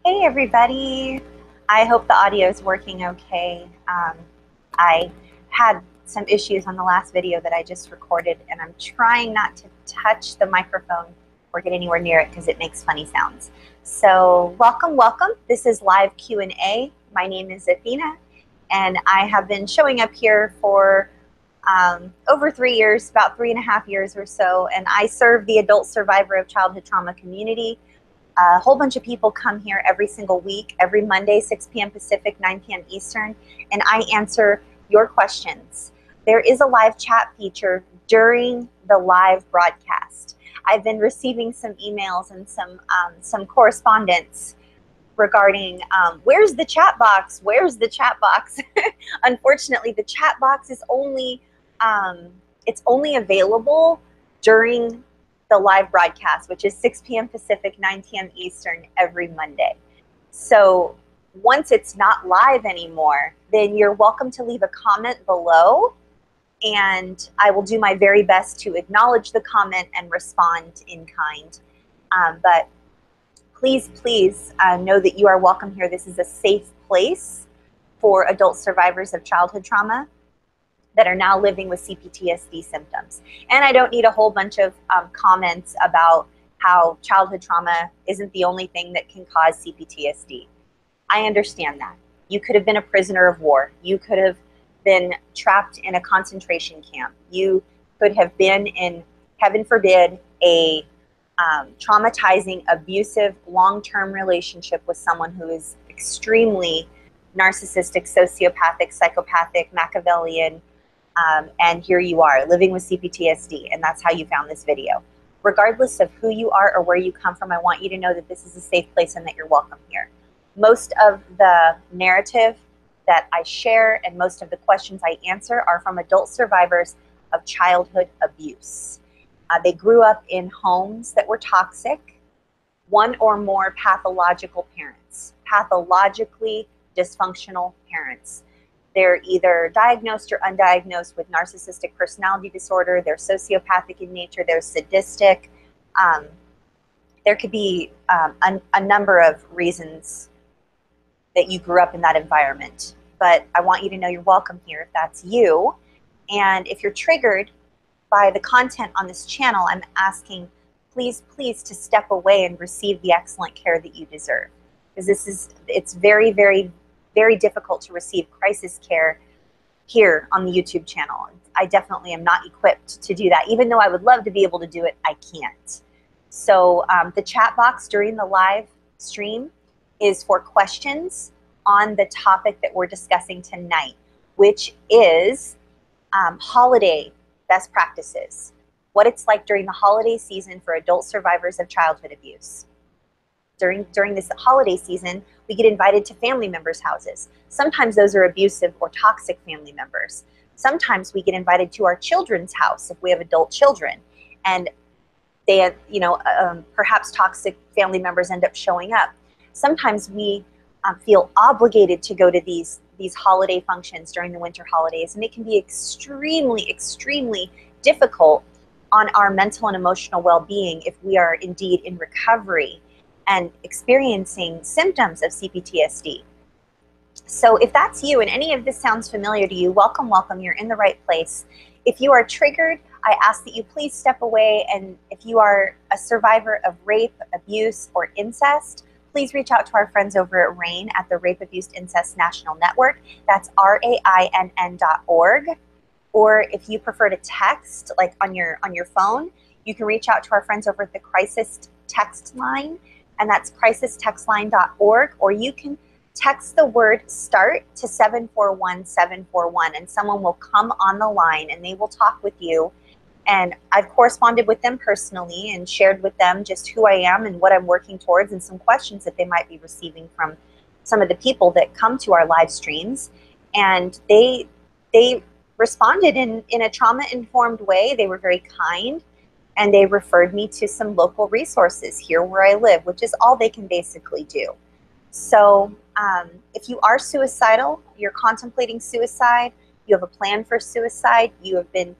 Hey everybody, I hope the audio is working okay. I had some issues on the last video that I just recorded, and I'm trying not to touch the microphone or get anywhere near it because it makes funny sounds. So welcome. This is live Q&A. My name is Athena, and I have been showing up here for over 3 years, about 3.5 years or so, and I serve the adult survivor of childhood trauma community. A whole bunch of people come here every single week, every Monday, 6 p.m. Pacific, 9 p.m. Eastern, and I answer your questions. There is a live chat feature during the live broadcast. I've been receiving some emails and some correspondence regarding where's the chat box? Where's the chat box? Unfortunately, the chat box is only it's only available during the live broadcast, which is 6 p.m. Pacific, 9 p.m. Eastern every Monday. So once it's not live anymore, then you're welcome to leave a comment below, and I will do my very best to acknowledge the comment and respond in kind. But please know that you are welcome here. This is a safe place for adult survivors of childhood trauma that are now living with CPTSD symptoms. And I don't need a whole bunch of comments about how childhood trauma isn't the only thing that can cause CPTSD. I understand that. You could have been a prisoner of war. You could have been trapped in a concentration camp. You could have been in, heaven forbid, a traumatizing, abusive, long-term relationship with someone who is extremely narcissistic, sociopathic, psychopathic, Machiavellian, and here you are living with CPTSD, and that's how you found this video. Regardless of who you are or where you come from, I want you to know that this is a safe place and that you're welcome here. Most of the narrative that I share and most of the questions I answer are from adult survivors of childhood abuse. They grew up in homes that were toxic, one or more pathological parents, pathologically dysfunctional parents. They're either diagnosed or undiagnosed with narcissistic personality disorder. They're sociopathic in nature. They're sadistic. There could be a number of reasons that you grew up in that environment. But I want you to know you're welcome here if that's you. And if you're triggered by the content on this channel, I'm asking, please to step away and receive the excellent care that you deserve. Because it's very difficult to receive crisis care here on the YouTube channel. I definitely am not equipped to do that. Even though I would love to be able to do it, I can't. So the chat box during the live stream is for questions on the topic that we're discussing tonight, which is holiday best practices, what it's like during the holiday season for adult survivors of childhood abuse. During this holiday season, we get invited to family members' houses. Sometimes those are abusive or toxic family members. Sometimes we get invited to our children's house if we have adult children, and they have, perhaps toxic family members end up showing up. Sometimes we feel obligated to go to these holiday functions during the winter holidays, and it can be extremely difficult on our mental and emotional well-being if we are indeed in recovery and experiencing symptoms of CPTSD. So if that's you and any of this sounds familiar to you, welcome, you're in the right place. If you are triggered, I ask that you please step away, and if you are a survivor of rape, abuse, or incest, please reach out to our friends over at RAINN at the Rape, Abuse, Incest National Network. That's RAINN.org. Or if you prefer to text, like on your phone, you can reach out to our friends over at the Crisis Text Line, and that's crisistextline.org, or you can text the word START to 741-741, and someone will come on the line and they will talk with you. And I've corresponded with them personally and shared with them just who I am and what I'm working towards and some questions that they might be receiving from some of the people that come to our live streams. And they responded in a trauma-informed way. They were very kind, and they referred me to some local resources here where I live, which is all they can basically do. So if you are suicidal, you're contemplating suicide, you have a plan for suicide, you have been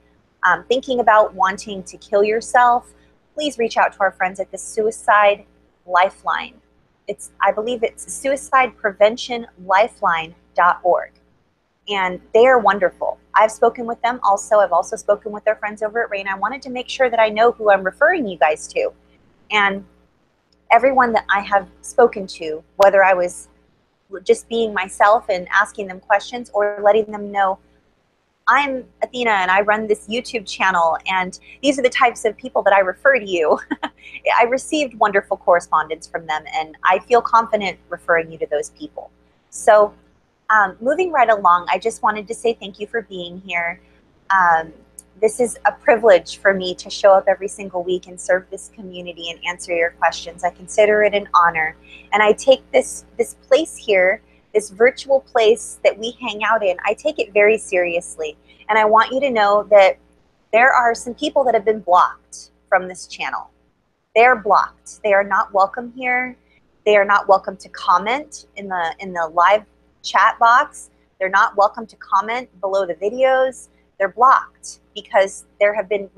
thinking about wanting to kill yourself, please reach out to our friends at the Suicide Lifeline. I believe it's suicidepreventionlifeline.org. And they are wonderful. I've spoken with them also. I've also spoken with their friends over at RAIN. I wanted to make sure that I know who I'm referring you guys to. And everyone that I have spoken to, whether I was just being myself and asking them questions or letting them know, I'm Athena and I run this YouTube channel and these are the types of people that I refer to you. I received wonderful correspondence from them and I feel confident referring you to those people. So moving right along, I just wanted to say thank you for being here. This is a privilege for me to show up every single week and serve this community and answer your questions. I consider it an honor. And I take this place here, this virtual place that we hang out in, I take it very seriously. And I want you to know that there are some people that have been blocked from this channel. They're blocked. They are not welcome here. They are not welcome to comment in the live chat box. They're not welcome to comment below the videos. They're blocked because there have been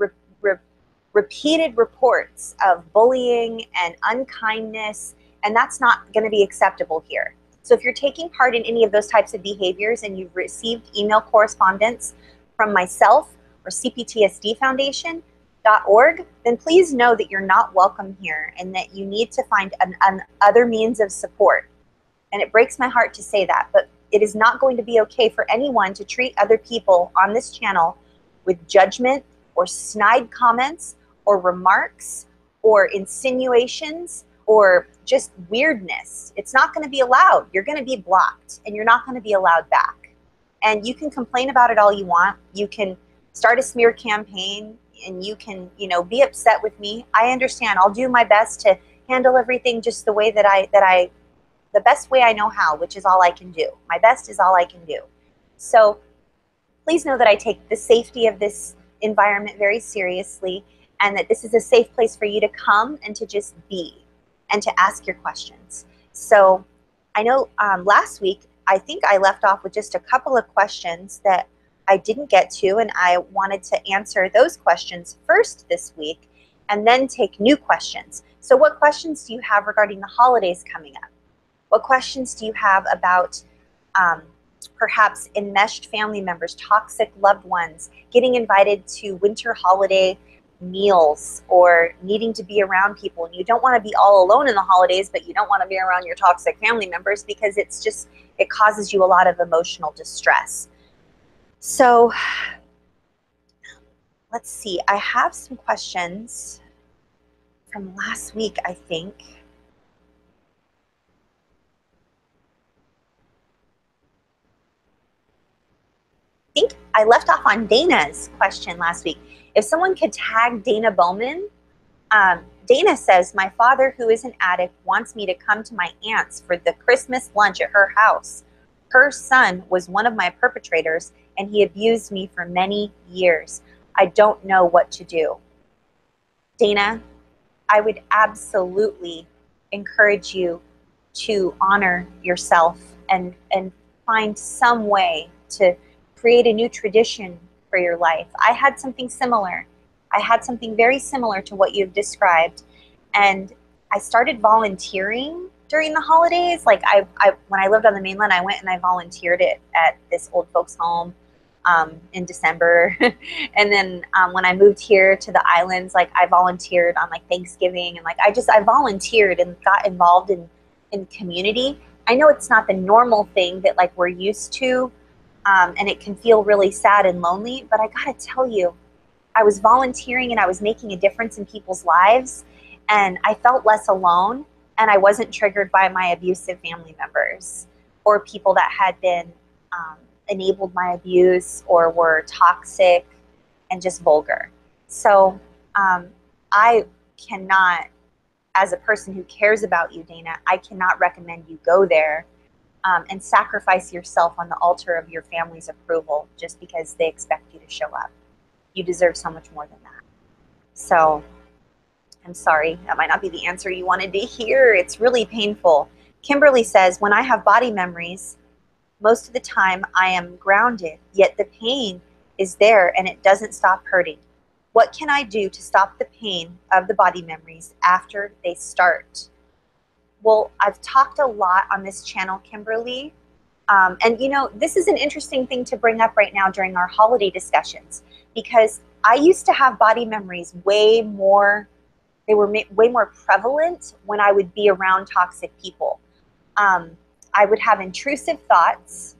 repeated reports of bullying and unkindness, and that's not going to be acceptable here. So if you're taking part in any of those types of behaviors and you've received email correspondence from myself or CPTSD Foundation.org, then please know that you're not welcome here and that you need to find other means of support. And it breaks my heart to say that, but it is not going to be okay for anyone to treat other people on this channel with judgment or snide comments or remarks or insinuations or just weirdness. It's not going to be allowed. You're going to be blocked and you're not going to be allowed back. And you can complain about it all you want. You can start a smear campaign and you can, be upset with me. I understand. I'll do my best to handle everything just the way the best way I know how, which is all I can do. My best is all I can do. So please know that I take the safety of this environment very seriously and that this is a safe place for you to come and to just be and to ask your questions. So I know last week, I think I left off with just a couple of questions that I didn't get to, and I wanted to answer those questions first this week and then take new questions. So what questions do you have regarding the holidays coming up? What questions do you have about perhaps enmeshed family members, toxic loved ones, getting invited to winter holiday meals or needing to be around people and you don't want to be all alone in the holidays, but you don't want to be around your toxic family members because it causes you a lot of emotional distress. So let's see, I have some questions from last week, I think. I left off on Dana's question last week. If someone could tag Dana Bowman, Dana says, my father, who is an addict, wants me to come to my aunt's for the Christmas lunch at her house. Her son was one of my perpetrators, and he abused me for many years. I don't know what to do. Dana, I would absolutely encourage you to honor yourself and find some way to create a new tradition for your life. I had something similar. I had something very similar to what you've described. And I started volunteering during the holidays. Like when I lived on the mainland, I went and I volunteered at this old folks home in December. And then when I moved here to the islands, like I volunteered on like Thanksgiving, and like I volunteered and got involved in community. I know it's not the normal thing that like we're used to, and it can feel really sad and lonely, but I gotta tell you, I was volunteering and I was making a difference in people's lives, and I felt less alone, and I wasn't triggered by my abusive family members or people that had been enabled my abuse or were toxic and just vulgar. So I cannot, as a person who cares about you, Dana, I cannot recommend you go there and sacrifice yourself on the altar of your family's approval just because they expect you to show up. You deserve so much more than that. So I'm sorry, that might not be the answer you wanted to hear. It's really painful. Kimberly says, when I have body memories, most of the time I am grounded, yet the pain is there and it doesn't stop hurting. What can I do to stop the pain of the body memories after they start? Well, I've talked a lot on this channel, Kimberly. And you know, this is an interesting thing to bring up right now during our holiday discussions, because I used to have body memories way more, they were way more prevalent when I would be around toxic people. I would have intrusive thoughts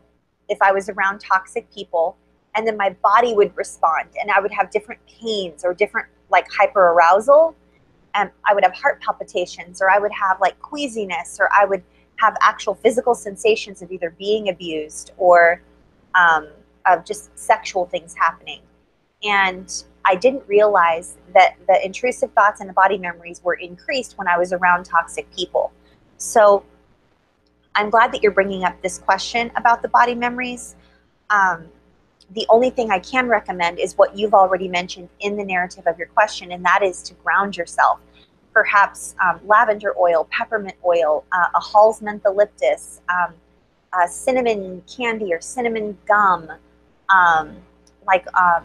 if I was around toxic people, and then my body would respond, and I would have different pains or different like hyperarousal, and I would have heart palpitations, or I would have like queasiness, or I would have actual physical sensations of either being abused or of just sexual things happening. And I didn't realize that the intrusive thoughts and the body memories were increased when I was around toxic people. So I'm glad that you're bringing up this question about the body memories. The only thing I can recommend is what you've already mentioned in the narrative of your question, and that is to ground yourself. Perhaps lavender oil, peppermint oil, a Hall's mentholyptus, cinnamon candy or cinnamon gum,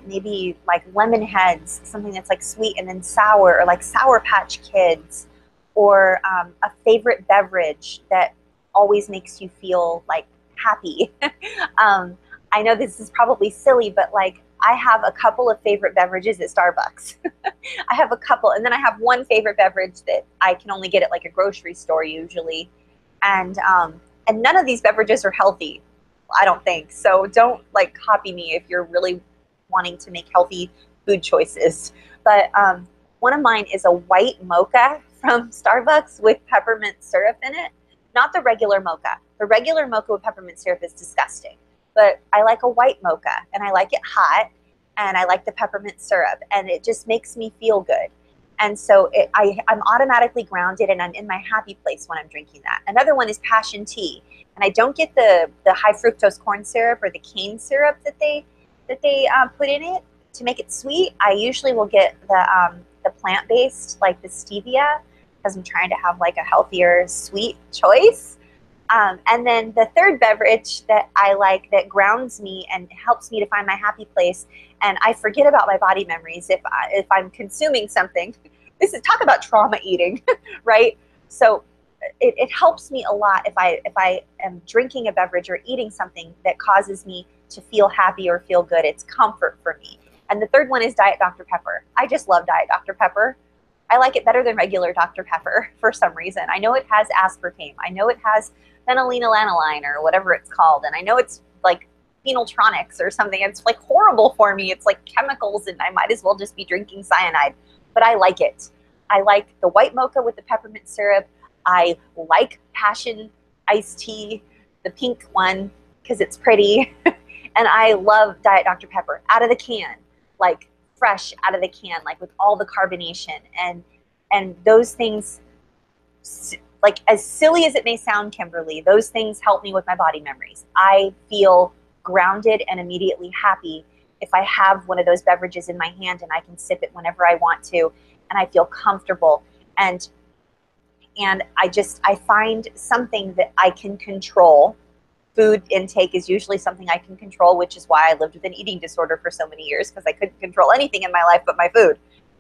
maybe like lemon heads, something that's like sweet and then sour, or like Sour Patch Kids, or a favorite beverage that always makes you feel like happy. I know this is probably silly, but like I have a couple of favorite beverages at Starbucks. I have a couple, and then I have one favorite beverage that I can only get at like a grocery store usually. And none of these beverages are healthy, I don't think. So don't like copy me if you're really wanting to make healthy food choices. But one of mine is a white mocha from Starbucks with peppermint syrup in it. Not the regular mocha. The regular mocha with peppermint syrup is disgusting. But I like a white mocha, and I like it hot, and I like the peppermint syrup, and it just makes me feel good. And so I'm automatically grounded, and I'm in my happy place when I'm drinking that. Another one is passion tea, and I don't get the high fructose corn syrup or the cane syrup that they put in it to make it sweet. I usually will get the plant-based, like the stevia, because I'm trying to have like a healthier sweet choice. And then the third beverage that I like that grounds me and helps me to find my happy place, and I forget about my body memories if I'm consuming something. This is, talk about trauma eating, right? So it helps me a lot if I am drinking a beverage or eating something that causes me to feel happy or feel good. It's comfort for me. And the third one is Diet Dr. Pepper. I just love Diet Dr. Pepper. I like it better than regular Dr. Pepper for some reason. I know it has aspartame. I know it has phenylenediamine or whatever it's called. And I know it's like phenyltronics or something. It's like horrible for me. It's like chemicals, and I might as well just be drinking cyanide. But I like it. I like the white mocha with the peppermint syrup. I like passion iced tea, the pink one, because it's pretty. And I love Diet Dr. Pepper out of the can, like fresh out of the can, like with all the carbonation. And those things, like as silly as it may sound, Kimberly, those things help me with my body memories. I feel grounded and immediately happy if I have one of those beverages in my hand and I can sip it whenever I want to, and I feel comfortable. And I find something that I can control. Food intake is usually something I can control, which is why I lived with an eating disorder for so many years, because I couldn't control anything in my life but my food.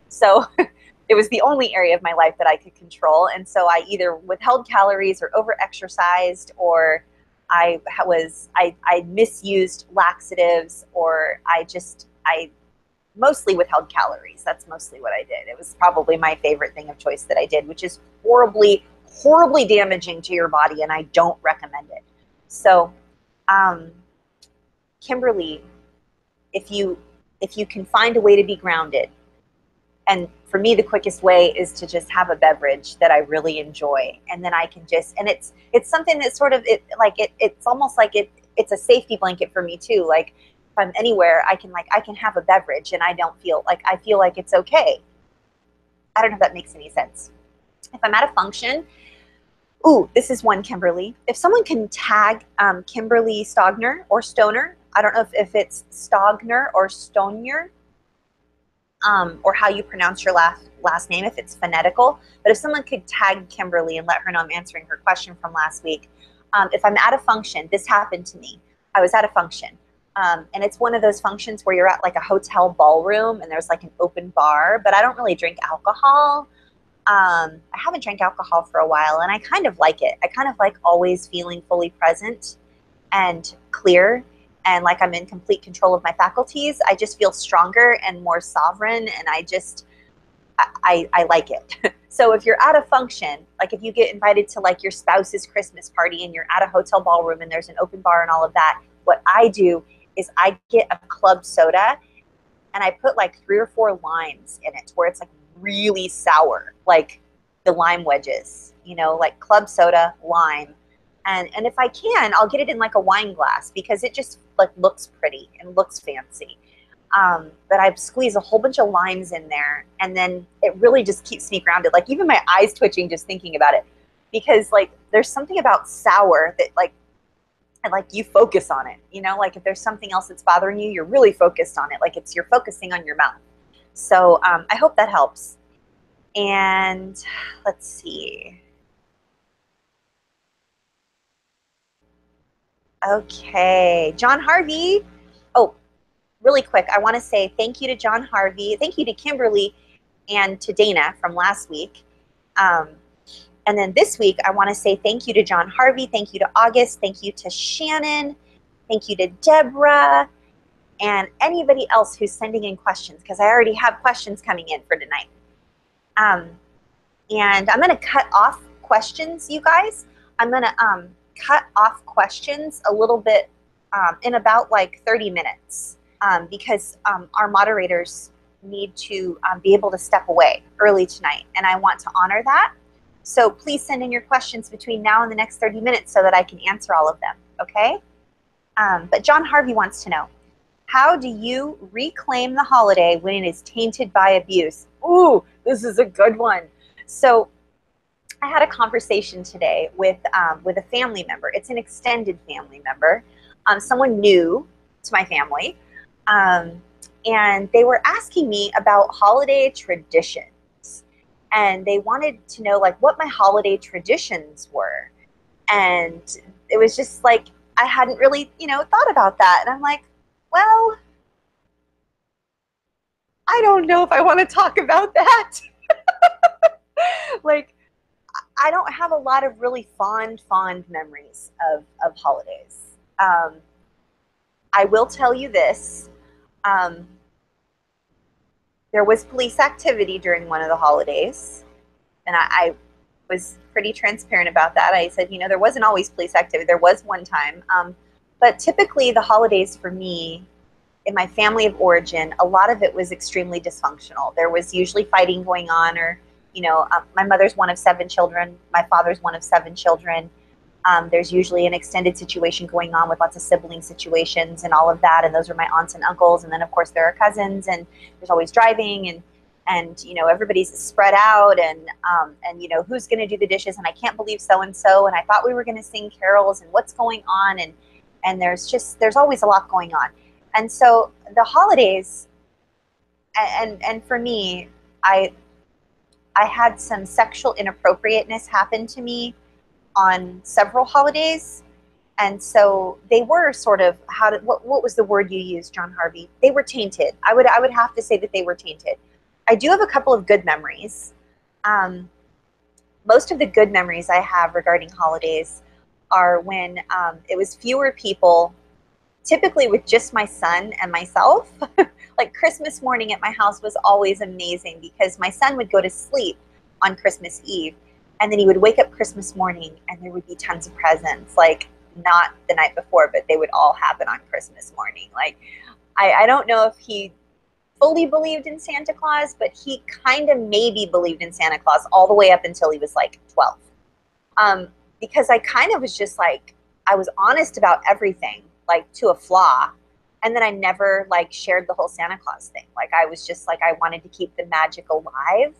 So it was the only area of my life that I could control. And so I either withheld calories or over-exercised, or I misused laxatives, or I mostly withheld calories. That's mostly what I did. It was probably my favorite thing of choice that I did, which is horribly, horribly damaging to your body, and I don't recommend it. So, Kimberly, if you can find a way to be grounded, and for me, the quickest way is to just have a beverage that I really enjoy, and then I can just, and it's something that sort of, it's almost like it's a safety blanket for me too. Like if I'm anywhere, I can have a beverage and I feel like it's okay. I don't know if that makes any sense. If I'm at a function, ooh, this is one, Kimberly. If someone can tag Kimberly Stogner or Stoner, I don't know if it's Stogner or Stonier, or how you pronounce your last name, if it's phonetical. But if someone could tag Kimberly and let her know I'm answering her question from last week. If I'm at a function, this happened to me. I was at a function, and it's one of those functions where you're at like a hotel ballroom and there's like an open bar, but I don't really drink alcohol. I haven't drank alcohol for a while, and I kind of like it. I kind of like always feeling fully present and clear, and like I'm in complete control of my faculties. I just feel stronger and more sovereign, and I like it. So if you're at a function, like if you get invited to like your spouse's Christmas party and you're at a hotel ballroom and there's an open bar and all of that, what I do is I get a club soda and I put like 3 or 4 limes in it where it's like really sour, like the lime wedges, you know, like club soda, lime. And if I can, I'll get it in like a wine glass because it just like looks pretty and looks fancy. But I squeeze a whole bunch of limes in there, and then it really just keeps me grounded. Like even my eyes twitching just thinking about it, because like there's something about sour that like, and like you focus on it, you know, like if there's something else that's bothering you, you're really focused on it. Like you're focusing on your mouth. So I hope that helps. And let's see. Okay, John Harvey. Oh, really quick, I want to say thank you to John Harvey. Thank you to Kimberly and to Dana from last week. And then this week, I want to say thank you to John Harvey. Thank you to August. Thank you to Shannon. Thank you to Deborah. And anybody else who's sending in questions, because I already have questions coming in for tonight. And I'm going to cut off questions, you guys. I'm going to cut off questions a little bit in about like 30 minutes because our moderators need to be able to step away early tonight, and I want to honor that. So please send in your questions between now and the next 30 minutes so that I can answer all of them, okay? But John Harvey wants to know, how do you reclaim the holiday when it is tainted by abuse? Ooh, this is a good one. So I had a conversation today with a family member. It's an extended family member, someone new to my family, and they were asking me about holiday traditions, and they wanted to know like what my holiday traditions were, and it was just like I hadn't really, you know, thought about that, and I'm like, well, I don't know if I want to talk about that. Like, I don't have a lot of really fond memories of holidays. I will tell you this. There was police activity during one of the holidays, and I was pretty transparent about that. I said, you know, there wasn't always police activity. There was one time. But typically the holidays for me, in my family of origin, a lot of it was extremely dysfunctional. There was usually fighting going on, or, you know, my mother's one of 7 children. My father's one of 7 children. There's usually an extended situation going on with lots of sibling situations and all of that. And those are my aunts and uncles. And then, of course, there are cousins, and there's always driving, and you know, everybody's spread out, and you know, who's going to do the dishes, and I can't believe so-and-so, and I thought we were going to sing carols, and what's going on, and there's always a lot going on. And so the holidays, and for me, I had some sexual inappropriateness happen to me on several holidays, and so they were sort of, what was the word you used, John Harvey? They were tainted. I would have to say that they were tainted. I do have a couple of good memories. Most of the good memories I have regarding holidays are when it was fewer people, typically with just my son and myself. Like Christmas morning at my house was always amazing because my son would go to sleep on Christmas Eve, and then he would wake up Christmas morning and there would be tons of presents, like not the night before, but they would all happen on Christmas morning. Like, I don't know if he fully believed in Santa Claus, but he kind of maybe believed in Santa Claus all the way up until he was like 12. Because I kind of was just like, I was honest about everything, like to a flaw. And then I never like shared the whole Santa Claus thing. Like I was just like, I wanted to keep the magic alive.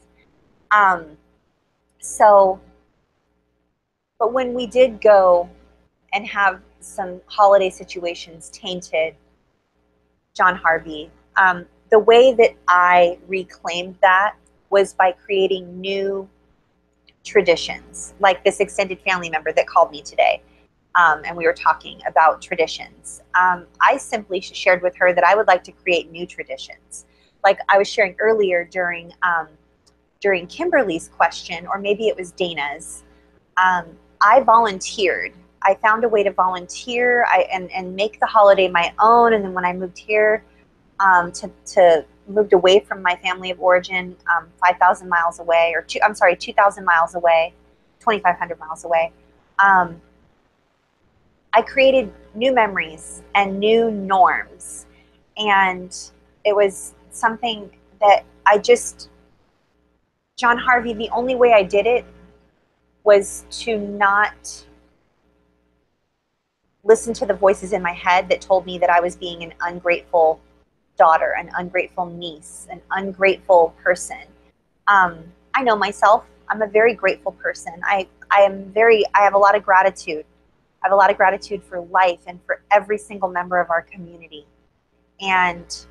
But when we did go and have some holiday situations tainted, John Harvey, the way that I reclaimed that was by creating new traditions, like this extended family member that called me today. And we were talking about traditions. I simply shared with her that I would like to create new traditions. Like I was sharing earlier during during Kimberly's question, or maybe it was Dana's, I volunteered. I found a way to volunteer and make the holiday my own. And then when I moved here, moved away from my family of origin, 5,000 miles away, or 2,000 miles away, 2,500 miles away, I created new memories and new norms. And it was something that John Harvey, the only way I did it was to not listen to the voices in my head that told me that I was being an ungrateful daughter, an ungrateful niece, an ungrateful person. I know myself. I'm a very grateful person. I have a lot of gratitude. I have a lot of gratitude for life and for every single member of our community. And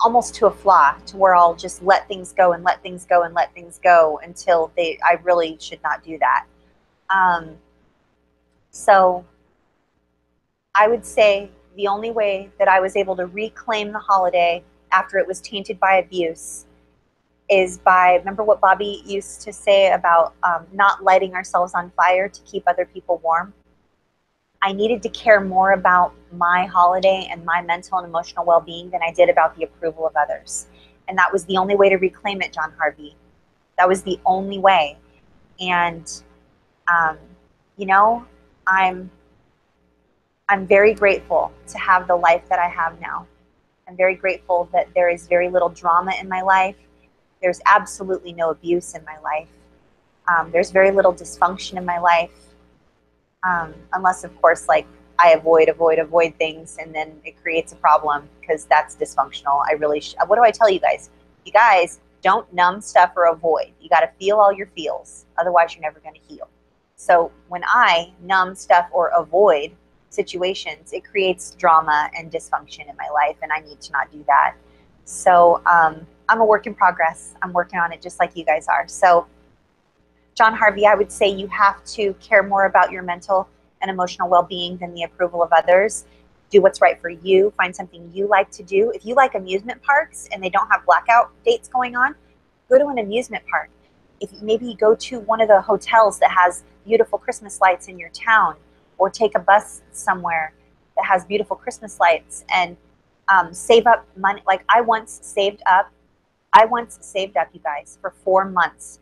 almost to a flaw, to where I'll just let things go and let things go and let things go until I really should not do that. So I would say the only way that I was able to reclaim the holiday after it was tainted by abuse is by, remember what Bobby used to say about not lighting ourselves on fire to keep other people warm? I needed to care more about my holiday and my mental and emotional well-being than I did about the approval of others. And that was the only way to reclaim it, John Harvey. That was the only way. And, you know, I'm very grateful to have the life that I have now. I'm very grateful that there is very little drama in my life. There's absolutely no abuse in my life. There's very little dysfunction in my life. Unless, of course, like I avoid things, and then it creates a problem, because that's dysfunctional. What do I tell you guys? You guys don't numb stuff or avoid. You got to feel all your feels. Otherwise, you're never going to heal. So when I numb stuff or avoid situations, it creates drama and dysfunction in my life, and I need to not do that. So I'm a work in progress. I'm working on it just like you guys are. So John Harvey, I would say you have to care more about your mental and emotional well-being than the approval of others. Do what's right for you. Find something you like to do. If you like amusement parks and they don't have blackout dates going on, go to an amusement park. If maybe go to one of the hotels that has beautiful Christmas lights in your town, or take a bus somewhere that has beautiful Christmas lights, and save up money. Like I once saved up, you guys, for 4 months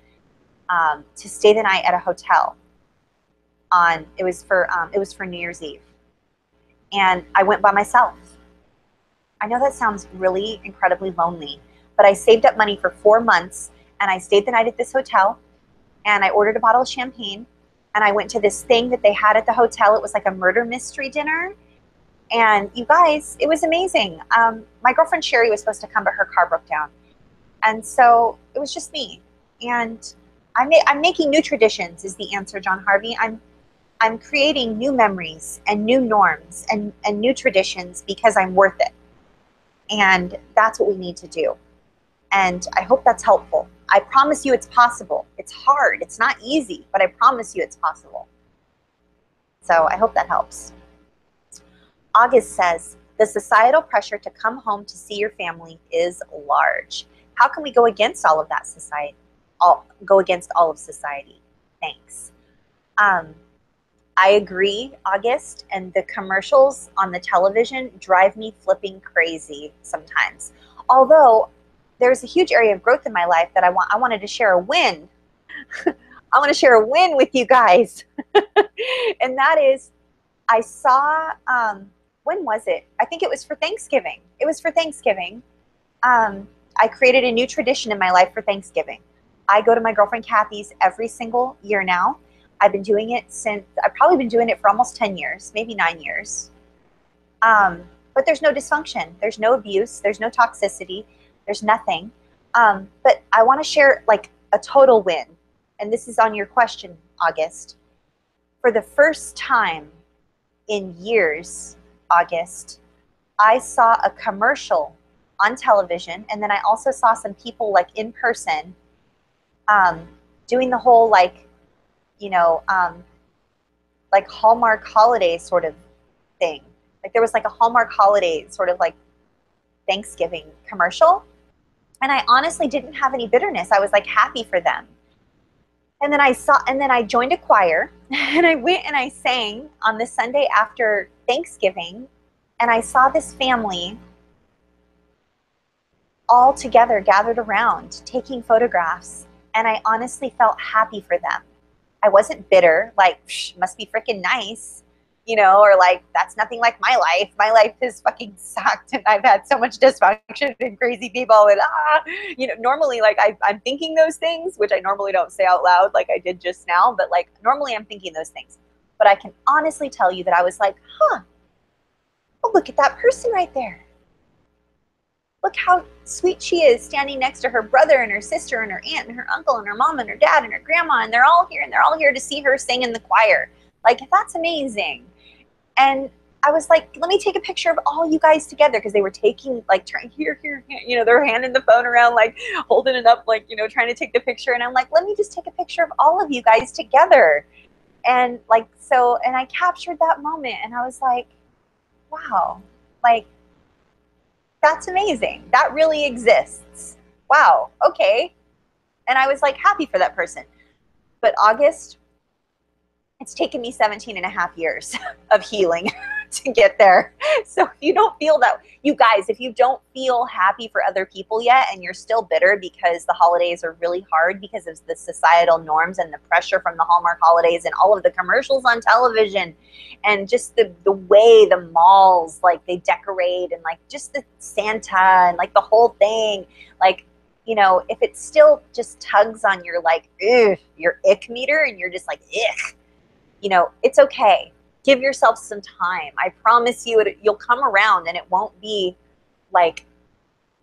to stay the night at a hotel. It was for New Year's Eve, and I went by myself. I know that sounds really incredibly lonely, but I saved up money for 4 months, and I stayed the night at this hotel, and I ordered a bottle of champagne, and I went to this thing that they had at the hotel. It was like a murder mystery dinner, and you guys, it was amazing. My girlfriend Sherry was supposed to come, but her car broke down, and so it was just me. And I'm making new traditions is the answer, John Harvey. I'm creating new memories and new norms and new traditions because I'm worth it. And that's what we need to do. And I hope that's helpful. I promise you it's possible. It's hard. It's not easy, but I promise you it's possible. So I hope that helps. August says, the societal pressure to come home to see your family is large. How can we go against all of that society? Go against all of society? Thanks. I agree, August, and the commercials on the television drive me flipping crazy sometimes. Although there's a huge area of growth in my life that I wanted to share a win. I want to share a win with you guys. And that is, I saw, when was it? I think it was for Thanksgiving. It was for Thanksgiving. I created a new tradition in my life for Thanksgiving. I go to my girlfriend Kathy's every single year now. I've been doing it I've probably been doing it for almost 10 years, maybe 9 years. But there's no dysfunction. There's no abuse. There's no toxicity. There's nothing. But I want to share like a total win. And this is on your question, August. For the first time in years, August, I saw a commercial on television, and then I also saw some people like in person doing the whole like, you know, like Hallmark holiday sort of thing. Like there was like a Hallmark holiday sort of like Thanksgiving commercial. And I honestly didn't have any bitterness. I was like happy for them. And then I joined a choir and I went and I sang on the Sunday after Thanksgiving. And I saw this family all together, gathered around, taking photographs. And I honestly felt happy for them. I wasn't bitter, like, must be freaking nice, you know, or like, that's nothing like my life. My life has fucking sucked and I've had so much dysfunction and crazy people and you know, normally like I'm thinking those things, which I normally don't say out loud like I did just now, but like normally I'm thinking those things. But I can honestly tell you that I was like, oh, look at that person right there. Look how sweet she is standing next to her brother and her sister and her aunt and her uncle and her mom and her dad and her grandma, and they're all here to see her sing in the choir. Like, that's amazing. And I was like, let me take a picture of all you guys together, because they were taking like here, you know, they're handing the phone around, like holding it up, like, you know, trying to take the picture. And I'm like, let me just take a picture of all of you guys together. And like, so, and I captured that moment and I was like, wow, like, that's amazing. That really exists. Wow. Okay. And I was like happy for that person. But August, it's taken me 17 and a half years of healing to get there. So if you don't feel that, you guys, if you don't feel happy for other people yet and you're still bitter because the holidays are really hard because of the societal norms and the pressure from the Hallmark holidays and all of the commercials on television and just the way the malls, like they decorate and like just the Santa and like the whole thing, like, you know, if it still just tugs on your like, ugh, your ick meter and you're just like, ick, you know, it's okay. Give yourself some time. I promise you, you'll come around and it won't be like,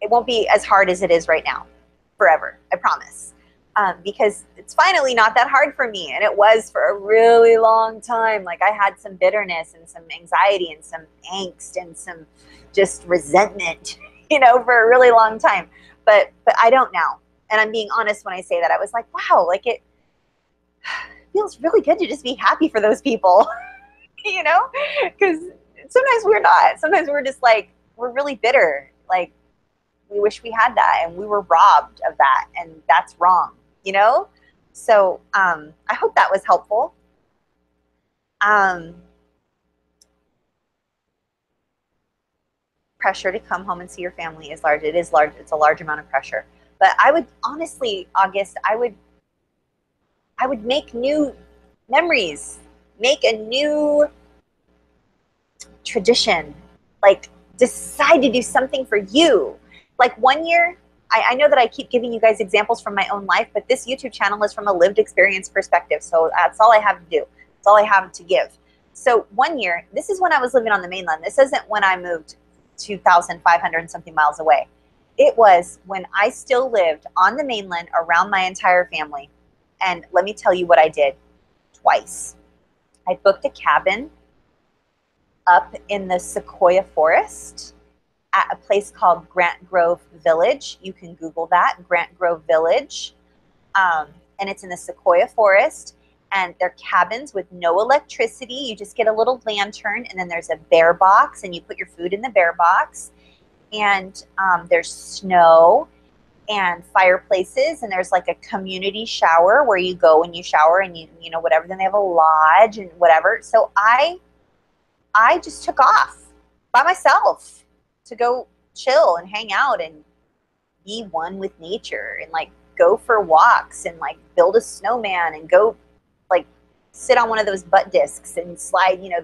it won't be as hard as it is right now forever. I promise. Because it's finally not that hard for me. And it was for a really long time. Like I had some bitterness and some anxiety and some angst and some just resentment, you know, for a really long time. But I don't now. And I'm being honest when I say that. I was like, wow, like it feels really good to just be happy for those people, you know, because sometimes we're not. Sometimes we're just like, we're really bitter. Like we wish we had that and we were robbed of that and that's wrong, you know? So I hope that was helpful. Pressure to come home and see your family is large. It is large. It's a large amount of pressure. But I would honestly, August, I would make new memories, make a new tradition, like decide to do something for you. Like one year, I know that I keep giving you guys examples from my own life, but this YouTube channel is from a lived experience perspective. So that's all I have to do. That's all I have to give. So one year, this is when I was living on the mainland. This isn't when I moved 2,500 and something miles away. It was when I still lived on the mainland around my entire family. And let me tell you what I did twice. I booked a cabin up in the Sequoia Forest at a place called Grant Grove Village. You can Google that, Grant Grove Village. And it's in the Sequoia Forest. And they're cabins with no electricity. You just get a little lantern, and then there's a bear box, and you put your food in the bear box. And there's snow and fireplaces, and there's like a community shower where you go and you shower and you know, whatever. Then they have a lodge and whatever. So I just took off by myself to go chill and hang out and be one with nature and like go for walks and like build a snowman and go like sit on one of those butt discs and slide, you know,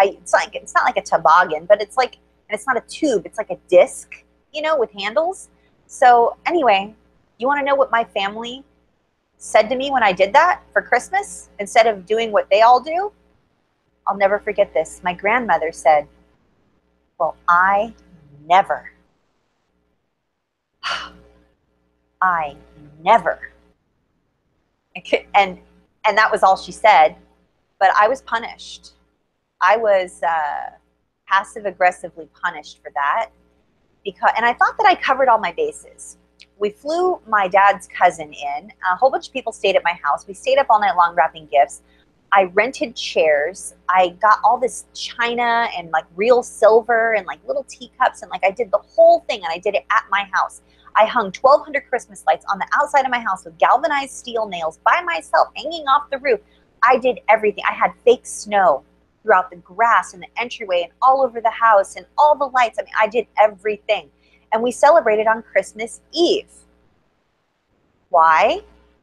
it's not like a toboggan, but it's like, and it's not a tube, it's like a disc, you know, with handles. So anyway, you want to know what my family said to me when I did that for Christmas instead of doing what they all do? I'll never forget this. My grandmother said, well, I never. And that was all she said, but I was punished. I was passive aggressively punished for that. And I thought that I covered all my bases. We flew my dad's cousin in. A whole bunch of people stayed at my house. We stayed up all night long wrapping gifts. I rented chairs. I got all this china and like real silver and like little teacups, and like I did the whole thing, and I did it at my house. I hung 1,200 Christmas lights on the outside of my house with galvanized steel nails by myself hanging off the roof. I did everything. I had fake snow throughout the grass and the entryway and all over the house and all the lights. I mean, I did everything. And we celebrated on Christmas Eve. Why?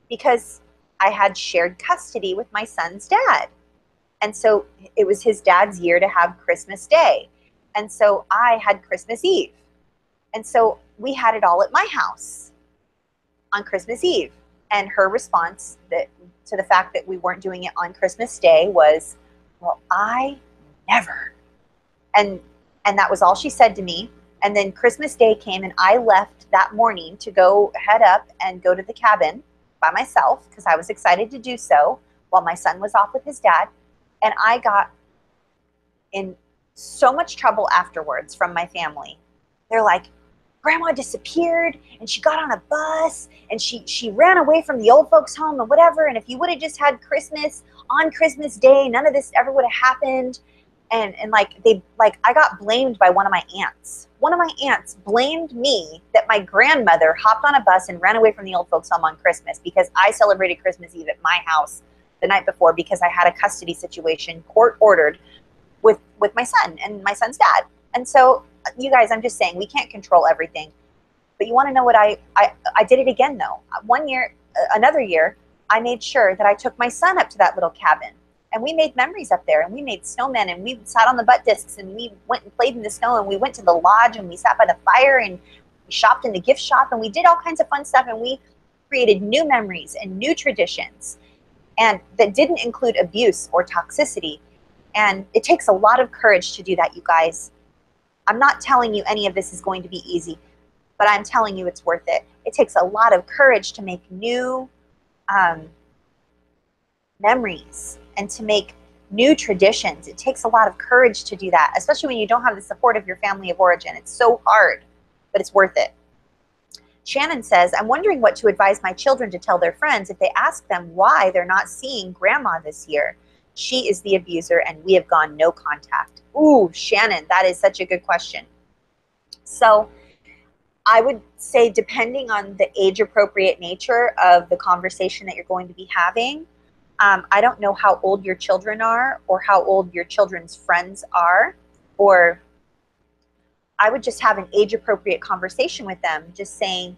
Because I had shared custody with my son's dad. And so it was his dad's year to have Christmas Day. And so I had Christmas Eve. And so we had it all at my house on Christmas Eve. And her response to the fact that we weren't doing it on Christmas Day was, well, I never. And that was all she said to me. And then Christmas Day came and I left that morning to go head up and go to the cabin by myself because I was excited to do so while my son was off with his dad. And I got in so much trouble afterwards from my family. They're like, Grandma disappeared and she got on a bus and she ran away from the old folks home and whatever. And if you would have just had Christmas on Christmas Day, none of this ever would have happened. And I got blamed by one of my aunts. One of my aunts blamed me that my grandmother hopped on a bus and ran away from the old folks home on Christmas because I celebrated Christmas Eve at my house the night before because I had a custody situation court ordered with my son and my son's dad. And so you guys, I'm just saying we can't control everything. But you want to know what I did it again though. Another year, I made sure that I took my son up to that little cabin. And we made memories up there, and we made snowmen, and we sat on the butt discs, and we went and played in the snow, and we went to the lodge, and we sat by the fire, and we shopped in the gift shop, and we did all kinds of fun stuff, and we created new memories and new traditions, and that didn't include abuse or toxicity. And it takes a lot of courage to do that, you guys. I'm not telling you any of this is going to be easy, but I'm telling you it's worth it. It takes a lot of courage to make new memories and to make new traditions. It takes a lot of courage to do that, especially when you don't have the support of your family of origin. It's so hard, but it's worth it. Shannon says, I'm wondering what to advise my children to tell their friends if they ask them why they're not seeing Grandma this year. She is the abuser and we have gone no contact. Ooh, Shannon, that is such a good question. So I would say, depending on the age-appropriate nature of the conversation that you're going to be having, I don't know how old your children are or how old your children's friends are, or I would just have an age-appropriate conversation with them, just saying,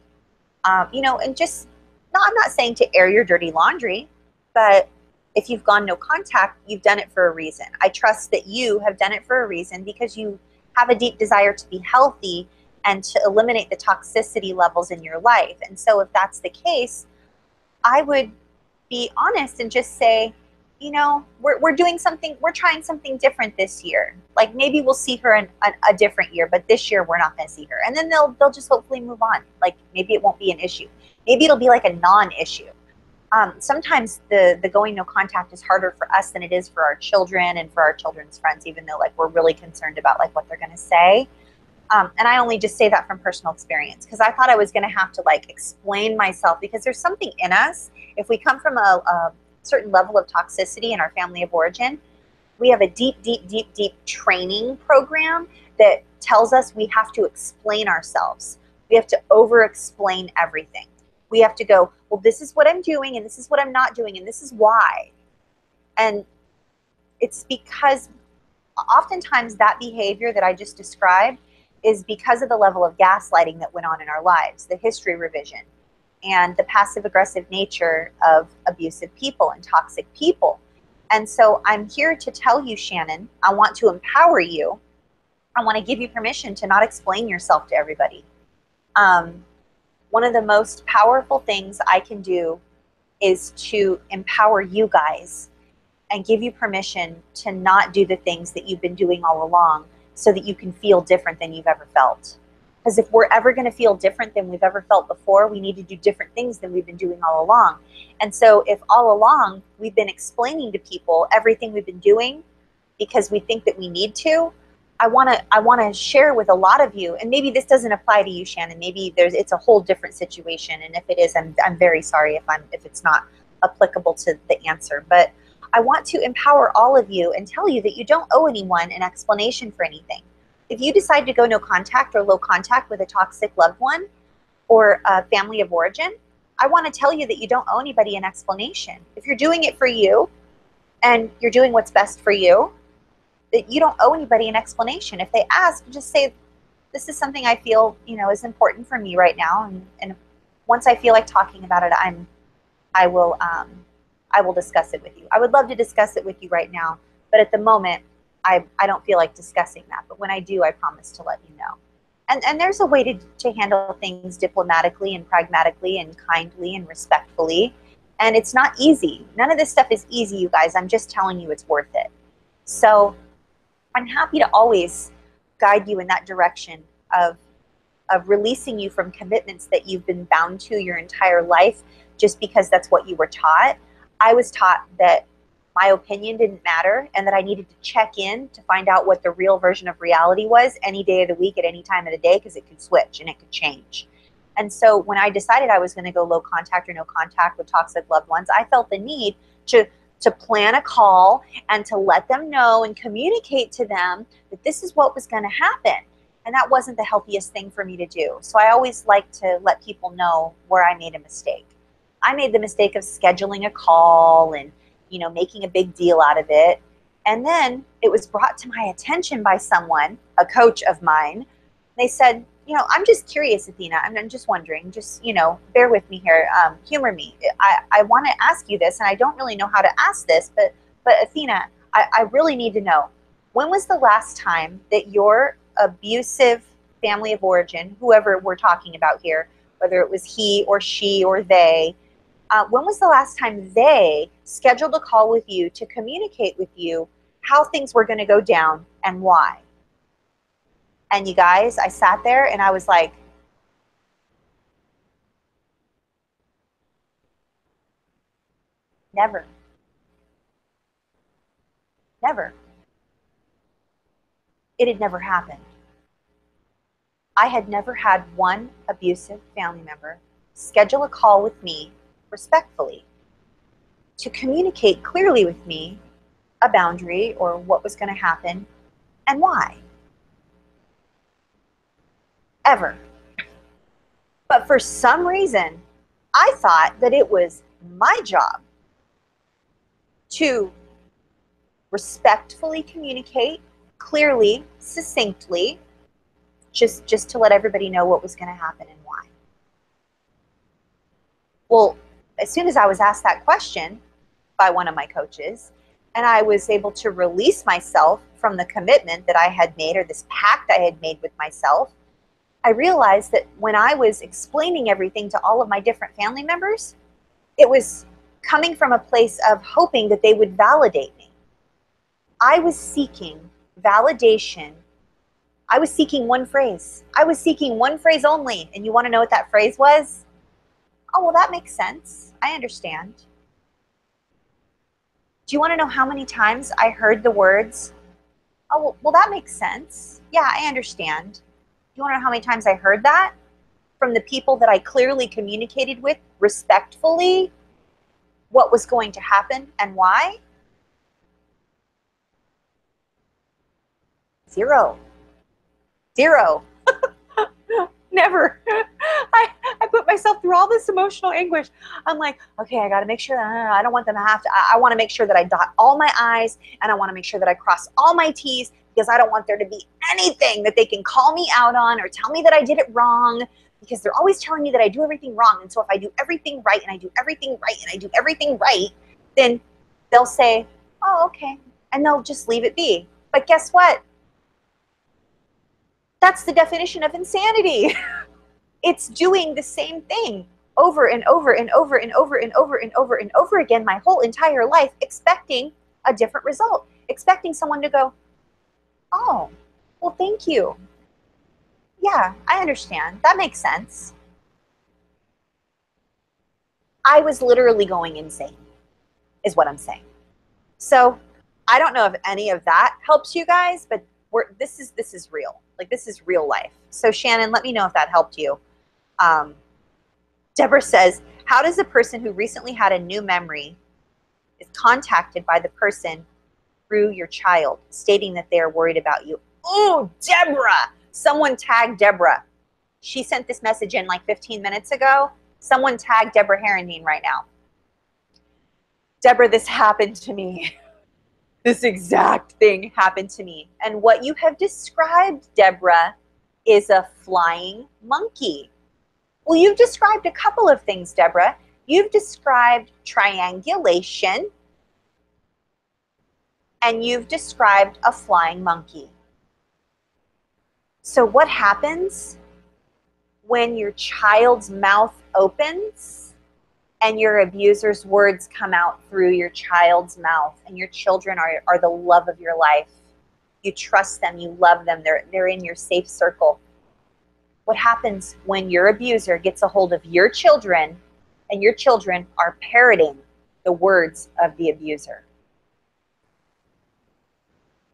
and just, no, I'm not saying to air your dirty laundry, but if you've gone no contact, you've done it for a reason. I trust that you have done it for a reason because you have a deep desire to be healthy and to eliminate the toxicity levels in your life. And so if that's the case, I would be honest and just say, we're doing something, we're trying something different this year. Like maybe we'll see her in a different year, but this year we're not going to see her. And then they'll just hopefully move on. Like maybe it won't be an issue. Maybe it'll be like a non-issue. Sometimes the going no contact is harder for us than it is for our children and for our children's friends, even though like we're really concerned about like what they're going to say. And I only just say that from personal experience because I thought I was going to have to like explain myself because there's something in us. If we come from a certain level of toxicity in our family of origin, we have a deep training program that tells us we have to explain ourselves. We have to over-explain everything. We have to go, well, this is what I'm doing, and this is what I'm not doing, and this is why. And it's because oftentimes that behavior that I just described is because of the level of gaslighting that went on in our lives, the history revision, and the passive-aggressive nature of abusive people and toxic people. And so I'm here to tell you, Shannon, I want to empower you. I want to give you permission to not explain yourself to everybody. One of the most powerful things I can do is to empower you guys and give you permission to not do the things that you've been doing all along so that you can feel different than you've ever felt. Because if we're ever going to feel different than we've ever felt before, we need to do different things than we've been doing all along. And so if all along we've been explaining to people everything we've been doing because we think that we need to, I want to share with a lot of you, and maybe this doesn't apply to you, Shannon. Maybe it's a whole different situation, and if it is, I'm very sorry if it's not applicable to the answer. But I want to empower all of you and tell you that you don't owe anyone an explanation for anything. If you decide to go no contact or low contact with a toxic loved one, or a family of origin, I want to tell you that you don't owe anybody an explanation. If you're doing it for you and you're doing what's best for you, that you don't owe anybody an explanation. If they ask, just say, this is something I feel, is important for me right now. And once I feel like talking about it, I will discuss it with you. I would love to discuss it with you right now, but at the moment, I don't feel like discussing that. But when I do, I promise to let you know. And there's a way to handle things diplomatically and pragmatically and kindly and respectfully. And it's not easy. None of this stuff is easy, you guys. I'm just telling you it's worth it. So I'm happy to always guide you in that direction of releasing you from commitments that you've been bound to your entire life just because that's what you were taught. I was taught that my opinion didn't matter and that I needed to check in to find out what the real version of reality was any day of the week at any time of the day, because it could switch and it could change. And so when I decided I was going to go low contact or no contact with toxic loved ones, I felt the need to plan a call and to let them know and communicate to them that this is what was going to happen. And that wasn't the healthiest thing for me to do. So I always like to let people know where I made a mistake. I made the mistake of scheduling a call and making a big deal out of it. And then it was brought to my attention by someone, a coach of mine. They said, I'm just curious, Athena. I'm just wondering, bear with me here, humor me. I want to ask you this, and I don't really know how to ask this, but Athena, I really need to know, when was the last time that your abusive family of origin, whoever we're talking about here, whether it was he or she or they, when was the last time they scheduled a call with you to communicate with you how things were going to go down and why? And you guys, I sat there and I was like, never. Never. It had never happened. I had never had one abusive family member schedule a call with me respectfully to communicate clearly with me a boundary or what was going to happen and why. Ever. But for some reason, I thought that it was my job to respectfully communicate clearly, succinctly, just to let everybody know what was going to happen and why. Well, as soon as I was asked that question by one of my coaches, and I was able to release myself from the commitment that I had made, or this pact I had made with myself, I realized that when I was explaining everything to all of my different family members, it was coming from a place of hoping that they would validate me. I was seeking validation. I was seeking one phrase. I was seeking one phrase only. And you want to know what that phrase was? Oh, well, that makes sense. I understand. Do you want to know how many times I heard the words, oh, well, that makes sense. Yeah, I understand. Do you want to know how many times I heard that from the people that I clearly communicated with respectfully what was going to happen and why? Zero. Zero. Never. I put myself through all this emotional anguish. I'm like, okay, I got to make sure that I don't want them to have to. I want to make sure that I dot all my I's and I want to make sure that I cross all my T's, because I don't want there to be anything that they can call me out on or tell me that I did it wrong, because they're always telling me that I do everything wrong. And so if I do everything right and I do everything right and I do everything right, then they'll say, oh, okay. And they'll just leave it be. But guess what? That's the definition of insanity. It's doing the same thing over and over and over and over and over and over and over again my whole entire life, expecting a different result, expecting someone to go, oh, well, thank you. Yeah, I understand. That makes sense. I was literally going insane, is what I'm saying. So I don't know if any of that helps you guys, but this is real. Like, this is real life. So Shannon, let me know if that helped you. Deborah says, how does a person who recently had a new memory is contacted by the person through your child, stating that they are worried about you? Oh, Deborah! Someone tag Deborah. She sent this message in like 15 minutes ago. Someone tag Deborah Herendine right now. Deborah, this happened to me. This exact thing happened to me. And what you have described, Deborah, is a flying monkey. Well, you've described a couple of things, Deborah. You've described triangulation, and you've described a flying monkey. So what happens when your child's mouth opens and your abuser's words come out through your child's mouth, and your children are the love of your life? You trust them, you love them, they're in your safe circle. What happens when your abuser gets a hold of your children and your children are parroting the words of the abuser?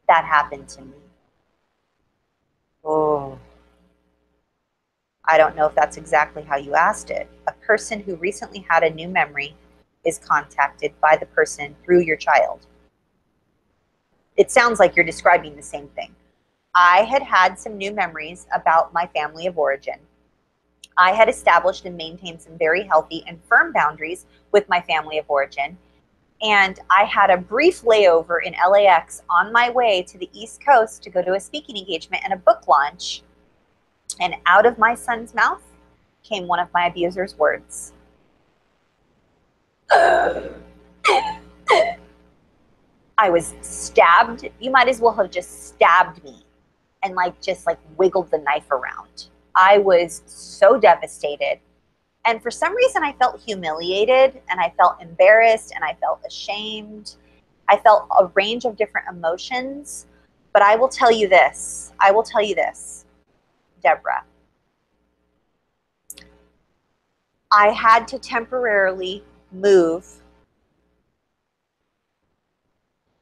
That happened to me. Oh, I don't know if that's exactly how you asked it. A person who recently had a new memory is contacted by the person through your child. It sounds like you're describing the same thing. I had had some new memories about my family of origin. I had established and maintained some very healthy and firm boundaries with my family of origin. And I had a brief layover in LAX on my way to the East Coast to go to a speaking engagement and a book launch. And out of my son's mouth came one of my abuser's words. I was stabbed. You might as well have just stabbed me and just wiggled the knife around. I was so devastated. And for some reason, I felt humiliated, and I felt embarrassed, and I felt ashamed. I felt a range of different emotions. But I will tell you this. Deborah. I had to temporarily move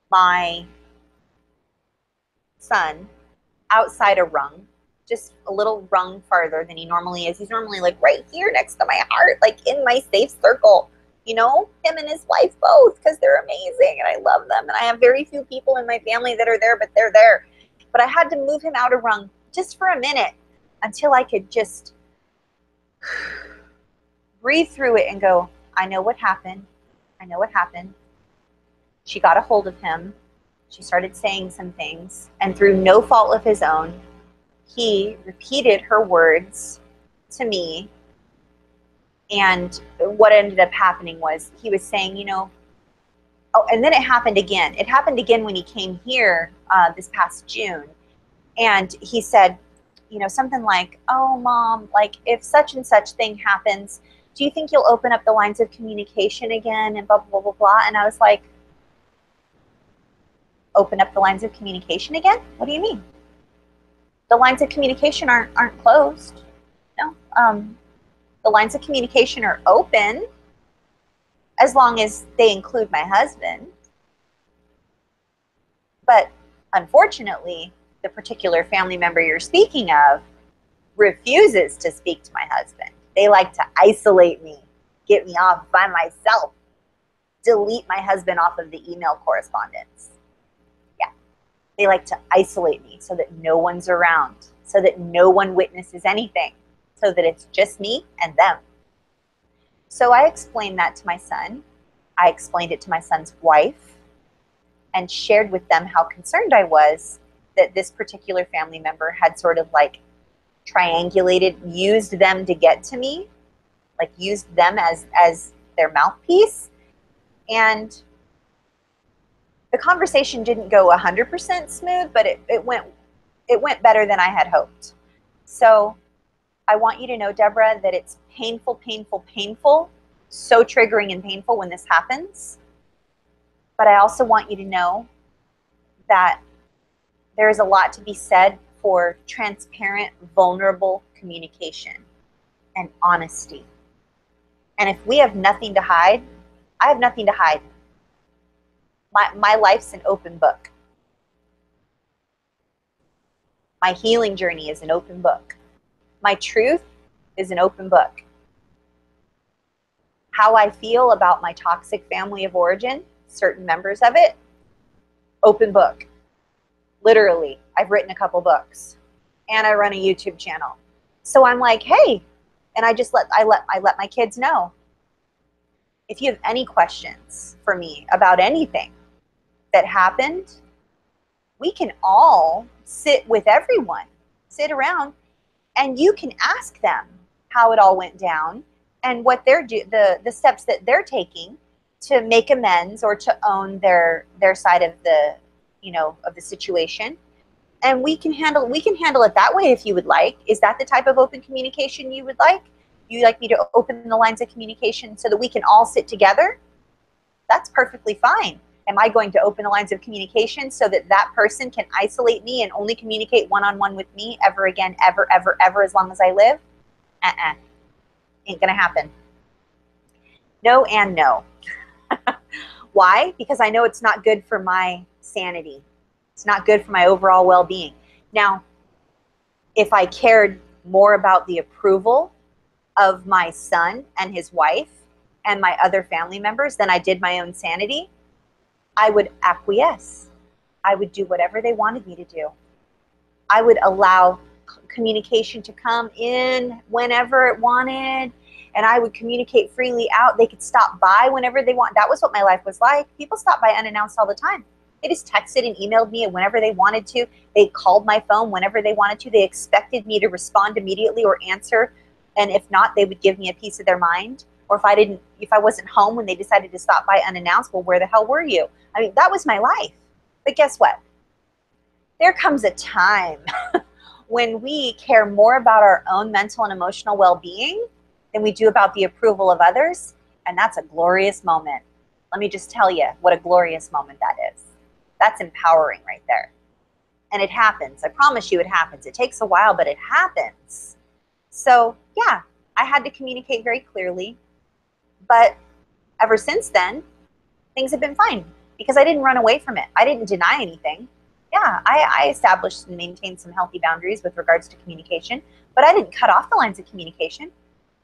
my son outside a rung, just a little rung farther than he normally is. He's normally right here next to my heart, in my safe circle. You know, him and his wife both, because they're amazing and I love them. And I have very few people in my family that are there, but they're there. But I had to move him out a rung just for a minute until I could just breathe through it and go, I know what happened. I know what happened. She got a hold of him. She started saying some things, and through no fault of his own, he repeated her words to me. And what ended up happening was he was saying, oh, and then it happened again. It happened again when he came here this past June. And he said, something like, oh, Mom, if such and such thing happens, do you think you'll open up the lines of communication again, and blah, blah, blah, blah, blah. And I was like, open up the lines of communication again? What do you mean? The lines of communication aren't closed. No. The lines of communication are open as long as they include my husband. But unfortunately, the particular family member you're speaking of refuses to speak to my husband. They like to isolate me, get me off by myself, delete my husband off of the email correspondence. Yeah, they like to isolate me so that no one's around, so that no one witnesses anything, so that it's just me and them. So I explained that to my son. I explained it to my son's wife and shared with them how concerned I was that this particular family member had sort of triangulated, used them to get to me, used them as their mouthpiece. And the conversation didn't go 100% smooth, but it went better than I had hoped. So I want you to know, Deborah, that it's painful, painful, painful, so triggering and painful when this happens. But I also want you to know that there is a lot to be said for transparent, vulnerable communication and honesty. And if we have nothing to hide, I have nothing to hide. My life's an open book. My healing journey is an open book. My truth is an open book. How I feel about my toxic family of origin, certain members of it, open book. Literally, I've written a couple books, and I run a YouTube channel, So I'm like, hey, and I let my kids know, if you have any questions for me about anything that happened, we can all sit with everyone, sit around, and you can ask them how it all went down and what they're the steps that they're taking to make amends or to own their side of the, of the situation. And we can handle it that way if you would like. Is that the type of open communication you would like? You like me to open the lines of communication so that we can all sit together? That's perfectly fine. Am I going to open the lines of communication so that that person can isolate me and only communicate one-on-one with me ever again, ever, ever, ever, as long as I live? Ain't gonna happen. No and no. Why? Because I know it's not good for my sanity. It's not good for my overall well-being. Now, if I cared more about the approval of my son and his wife and my other family members than I did my own sanity, I would acquiesce. I would do whatever they wanted me to do. I would allow communication to come in whenever it wanted, and I would communicate freely out. They could stop by whenever they want. That was what my life was like. People stopped by unannounced all the time. They just texted and emailed me whenever they wanted to. They called my phone whenever they wanted to. They expected me to respond immediately or answer, and if not, they would give me a piece of their mind. Or if I wasn't home when they decided to stop by unannounced, well, where the hell were you? I mean, that was my life. But guess what? There comes a time when we care more about our own mental and emotional well-being than we do about the approval of others, and that's a glorious moment. Let me just tell you what a glorious moment that is. That's empowering right there. And it happens. I promise you it happens. It takes a while, but it happens. So yeah, I had to communicate very clearly. But ever since then, things have been fine because I didn't run away from it. I didn't deny anything. Yeah, I established and maintained some healthy boundaries with regards to communication, but I didn't cut off the lines of communication.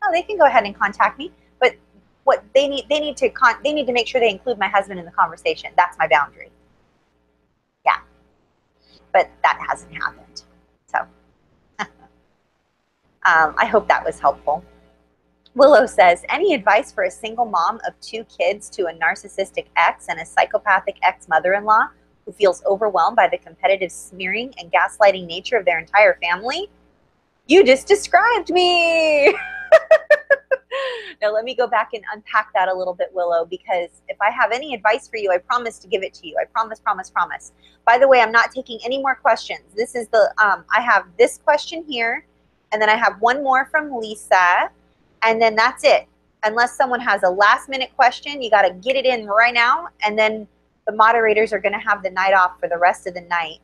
No, they can go ahead and contact me, but what they need to make sure they include my husband in the conversation. That's my boundary. Yeah, but that hasn't happened. So I hope that was helpful. Willow says, any advice for a single mom of 2 kids to a narcissistic ex and a psychopathic ex-mother-in-law who feels overwhelmed by the competitive smearing and gaslighting nature of their entire family? You just described me. Now let me go back and unpack that a little bit, Willow, because if I have any advice for you, I promise to give it to you. I promise, promise, promise. By the way, I'm not taking any more questions. This is the, I have this question here, and then I have one more from Lisa, and then that's it. Unless someone has a last minute question, you got to get it in right now, and then the moderators are going to have the night off for the rest of the night,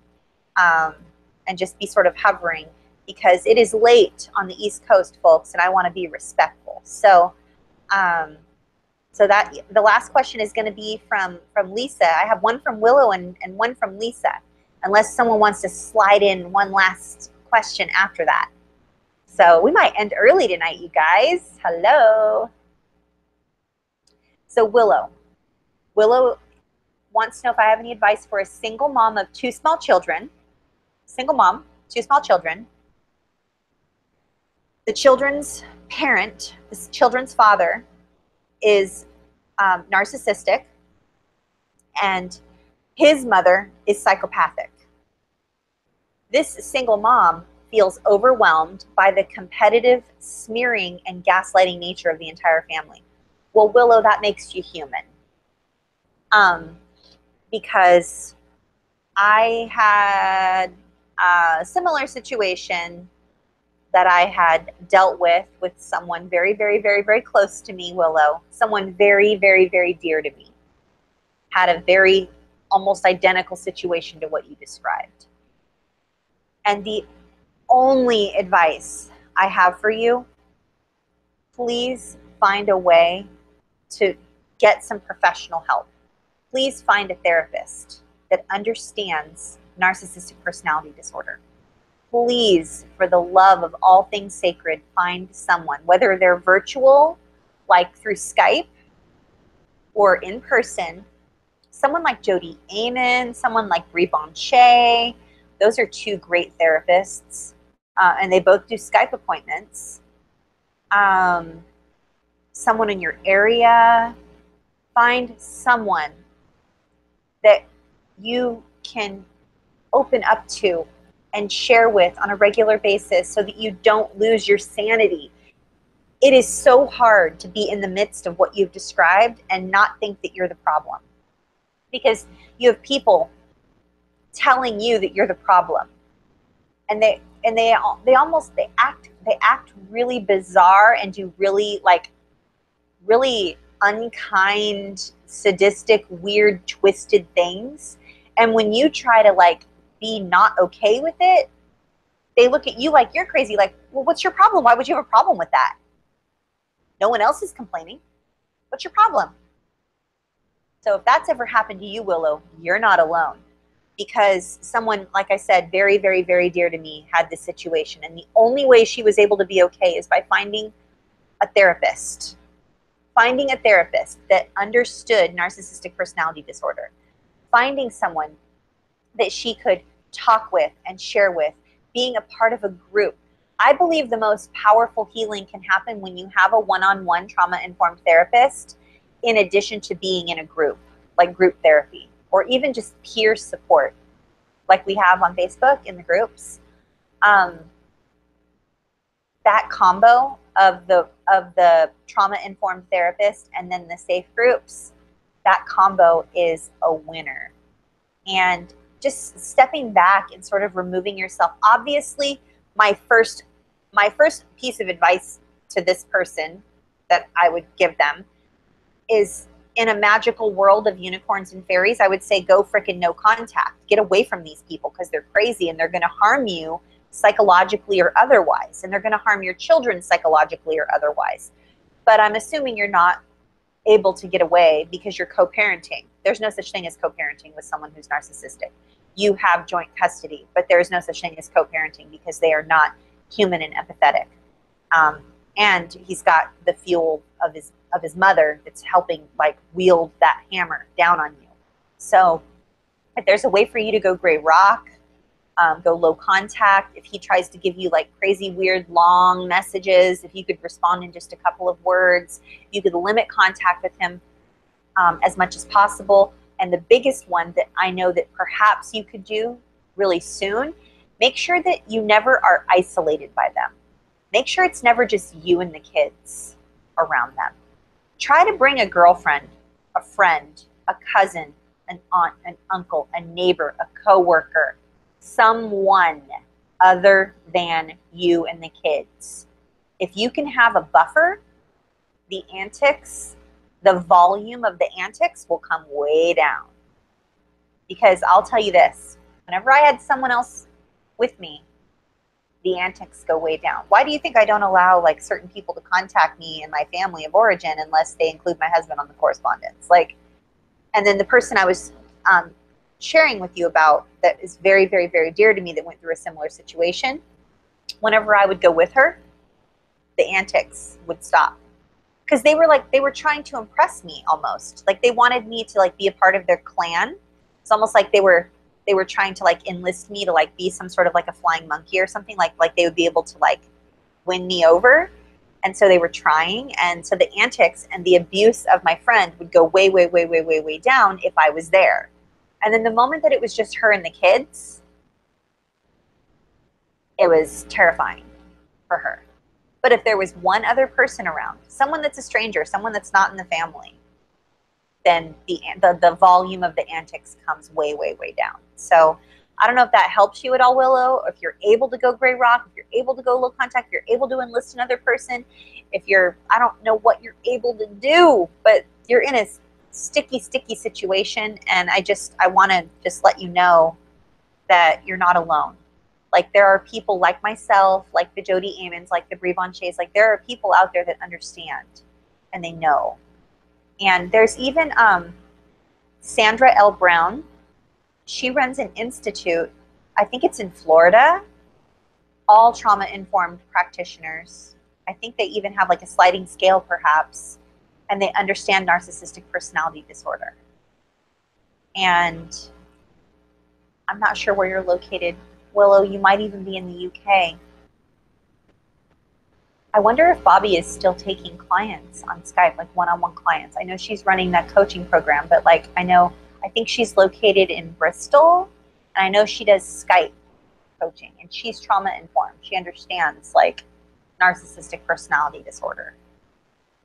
and just be sort of hovering because it is late on the East Coast, folks, and I want to be respectful. So, so that the last question is going to be from Lisa. I have one from Willow and one from Lisa, unless someone wants to slide in one last question after that. So we might end early tonight, you guys. Hello. So Willow wants to know if I have any advice for a single mom of 2 small children. Single mom, 2 small children. The children's parent, the children's father, is narcissistic, and his mother is psychopathic. This single mom feels overwhelmed by the competitive smearing and gaslighting nature of the entire family. Well, Willow, that makes you human. Because I had a similar situation that I had dealt with someone very, very, very, very close to me, Willow. Someone very, very, very dear to me. Had a very almost identical situation to what you described. And the only advice I have for you, please find a way to get some professional help. Please find a therapist that understands narcissistic personality disorder. Please, for the love of all things sacred, find someone, whether they're virtual, like through Skype, or in person, someone like Jody Amen, someone like Brie Bonche. Those are 2 great therapists. and they both do Skype appointments. Someone in your area, find someone that you can open up to and share with on a regular basis so that you don't lose your sanity. It is so hard to be in the midst of what you've described and not think that you're the problem, because you have people telling you that you're the problem, and they act really bizarre and do really unkind, sadistic, weird, twisted things. And when you try to be not okay with it, they look at you like you're crazy. Like, well, what's your problem? Why would you have a problem with that? No one else is complaining. What's your problem? So if that's ever happened to you, Willow, you're not alone. Because someone, like I said, very, very, very dear to me had this situation. And the only way she was able to be okay is by finding a therapist. Finding a therapist that understood narcissistic personality disorder. Finding someone that she could talk with and share with. Being a part of a group. I believe the most powerful healing can happen when you have a one-on-one trauma-informed therapist, in addition to being in a group, like group therapy, or even just peer support, like we have on Facebook in the groups. That combo of the trauma-informed therapist and then the safe groups, that combo is a winner. And just stepping back and sort of removing yourself. Obviously, my first piece of advice to this person that I would give them is, in a magical world of unicorns and fairies, I would say go frickin' no contact. Get away from these people, because they're crazy and they're going to harm you psychologically or otherwise. And they're going to harm your children psychologically or otherwise. But I'm assuming you're not able to get away because you're co-parenting. There's no such thing as co-parenting with someone who's narcissistic. You have joint custody, but there's no such thing as co-parenting because they are not human and empathetic. And he's got the fuel of his mother that's helping wield that hammer down on you. So if there's a way for you to go gray rock, go low contact, if he tries to give you crazy, weird, long messages, if you could respond in just a couple of words, you could limit contact with him as much as possible. And the biggest one that I know that perhaps you could do really soon, make sure that you never are isolated by them. Make sure it's never just you and the kids around them. Try to bring a girlfriend, a friend, a cousin, an aunt, an uncle, a neighbor, a coworker, someone other than you and the kids. If you can have a buffer, the antics, the volume of the antics will come way down. Because I'll tell you this, whenever I had someone else with me, the antics go way down. Why do you think I don't allow certain people to contact me and my family of origin unless they include my husband on the correspondence? And then the person I was sharing with you about that is very, very, very dear to me that went through a similar situation, whenever I would go with her, the antics would stop. Because they were trying to impress me almost. They wanted me to be a part of their clan. It's almost like they were trying to enlist me to be some sort of a flying monkey or something, like they would be able to win me over. And so they were trying. And so the antics and the abuse of my friend would go way, way, way, way, way, way down if I was there. And then the moment that it was just her and the kids, it was terrifying for her. But if there was one other person around, someone that's a stranger, someone that's not in the family, then the volume of the antics comes way, way, way down. So I don't know if that helps you at all, Willow. If you're able to go gray rock, if you're able to go low contact, if you're able to enlist another person, I don't know what you're able to do, but you're in a sticky, sticky situation. And I want to just let you know that you're not alone. There are people like myself, like the Jody Amons, like the Brie Bonchays, there are people out there that understand and they know. And there's even Sandra L. Brown. She runs an institute, I think it's in Florida, all trauma-informed practitioners. I think they even have a sliding scale perhaps, and they understand narcissistic personality disorder. And I'm not sure where you're located, Willow. You might even be in the UK. I wonder if Bobby is still taking clients on Skype, like one-on-one clients. I know she's running that coaching program, but like I think she's located in Bristol, and I know she does Skype coaching, and she's trauma informed. She understands like narcissistic personality disorder.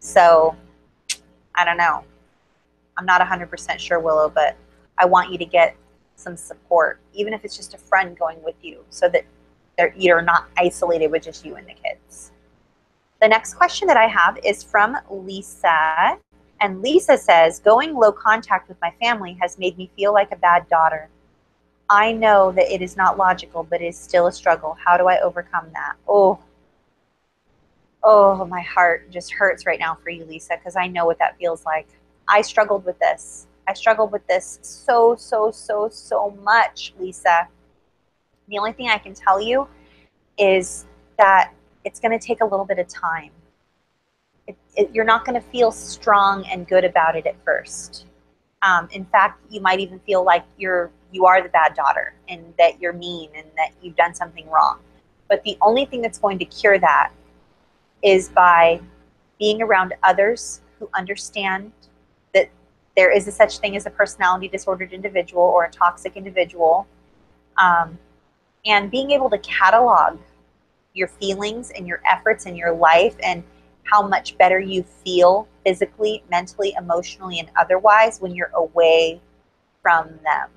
So I don't know. I'm not 100% sure, Willow, but I want you to get some support, even if it's just a friend going with you, so that you're not isolated with just you and the kids. The next question that I have is from Lisa. And Lisa says, going low contact with my family has made me feel like a bad daughter. I know that it is not logical, but it is still a struggle. How do I overcome that? Oh, my heart just hurts right now for you, Lisa, because I know what that feels like. I struggled with this. I struggled with this so much, Lisa. The only thing I can tell you is that it's going to take a little bit of time. You're not going to feel strong and good about it at first. In fact, you might even feel like you are the bad daughter and that you're mean and that you've done something wrong. But the only thing that's going to cure that is by being around others who understand that there is a such thing as a personality disordered individual or a toxic individual, and being able to catalog your feelings and your efforts in your life and how much better you feel physically, mentally, emotionally, and otherwise when you're away from them.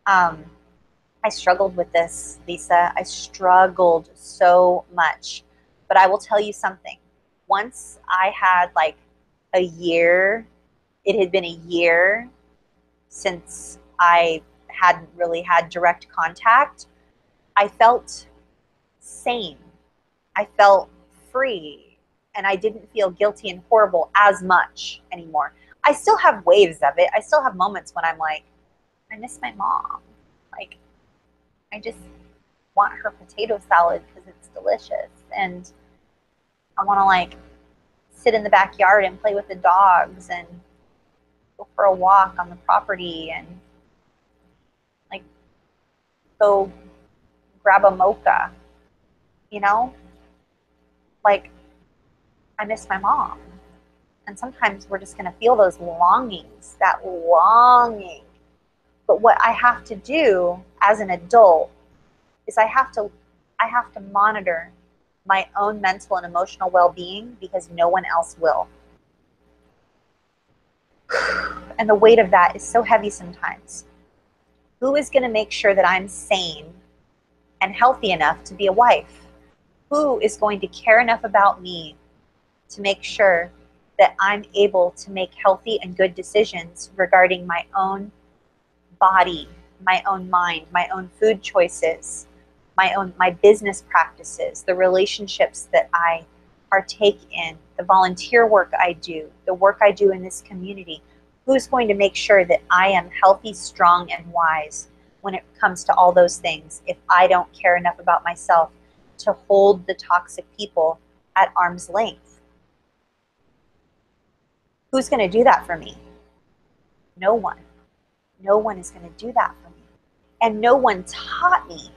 I struggled with this, Lisa. I struggled so much. But I will tell you something. Once I had like a year, it had been a year since I hadn't really had direct contact, I felt sane. I felt free, and I didn't feel guilty and horrible as much anymore. I still have waves of it. I still have moments when I'm like, I miss my mom. Like, I just want her potato salad because it's delicious. And I want to like sit in the backyard and play with the dogs and go for a walk on the property and like go grab a mocha, you know? Like, I miss my mom. And sometimes we're just going to feel those longings, that longing. But what I have to do as an adult is I have to monitor my own mental and emotional well-being because no one else will. And the weight of that is so heavy sometimes. Who is going to make sure that I'm sane and healthy enough to be a wife? Who is going to care enough about me to make sure that I'm able to make healthy and good decisions regarding my own body, my own mind, my own food choices, my business practices, the relationships that I partake in, the volunteer work I do, the work I do in this community? Who's going to make sure that I am healthy, strong, and wise when it comes to all those things if I don't care enough about myself to hold the toxic people at arm's length? Who's going to do that for me? No one. No one is going to do that for me. And no one taught me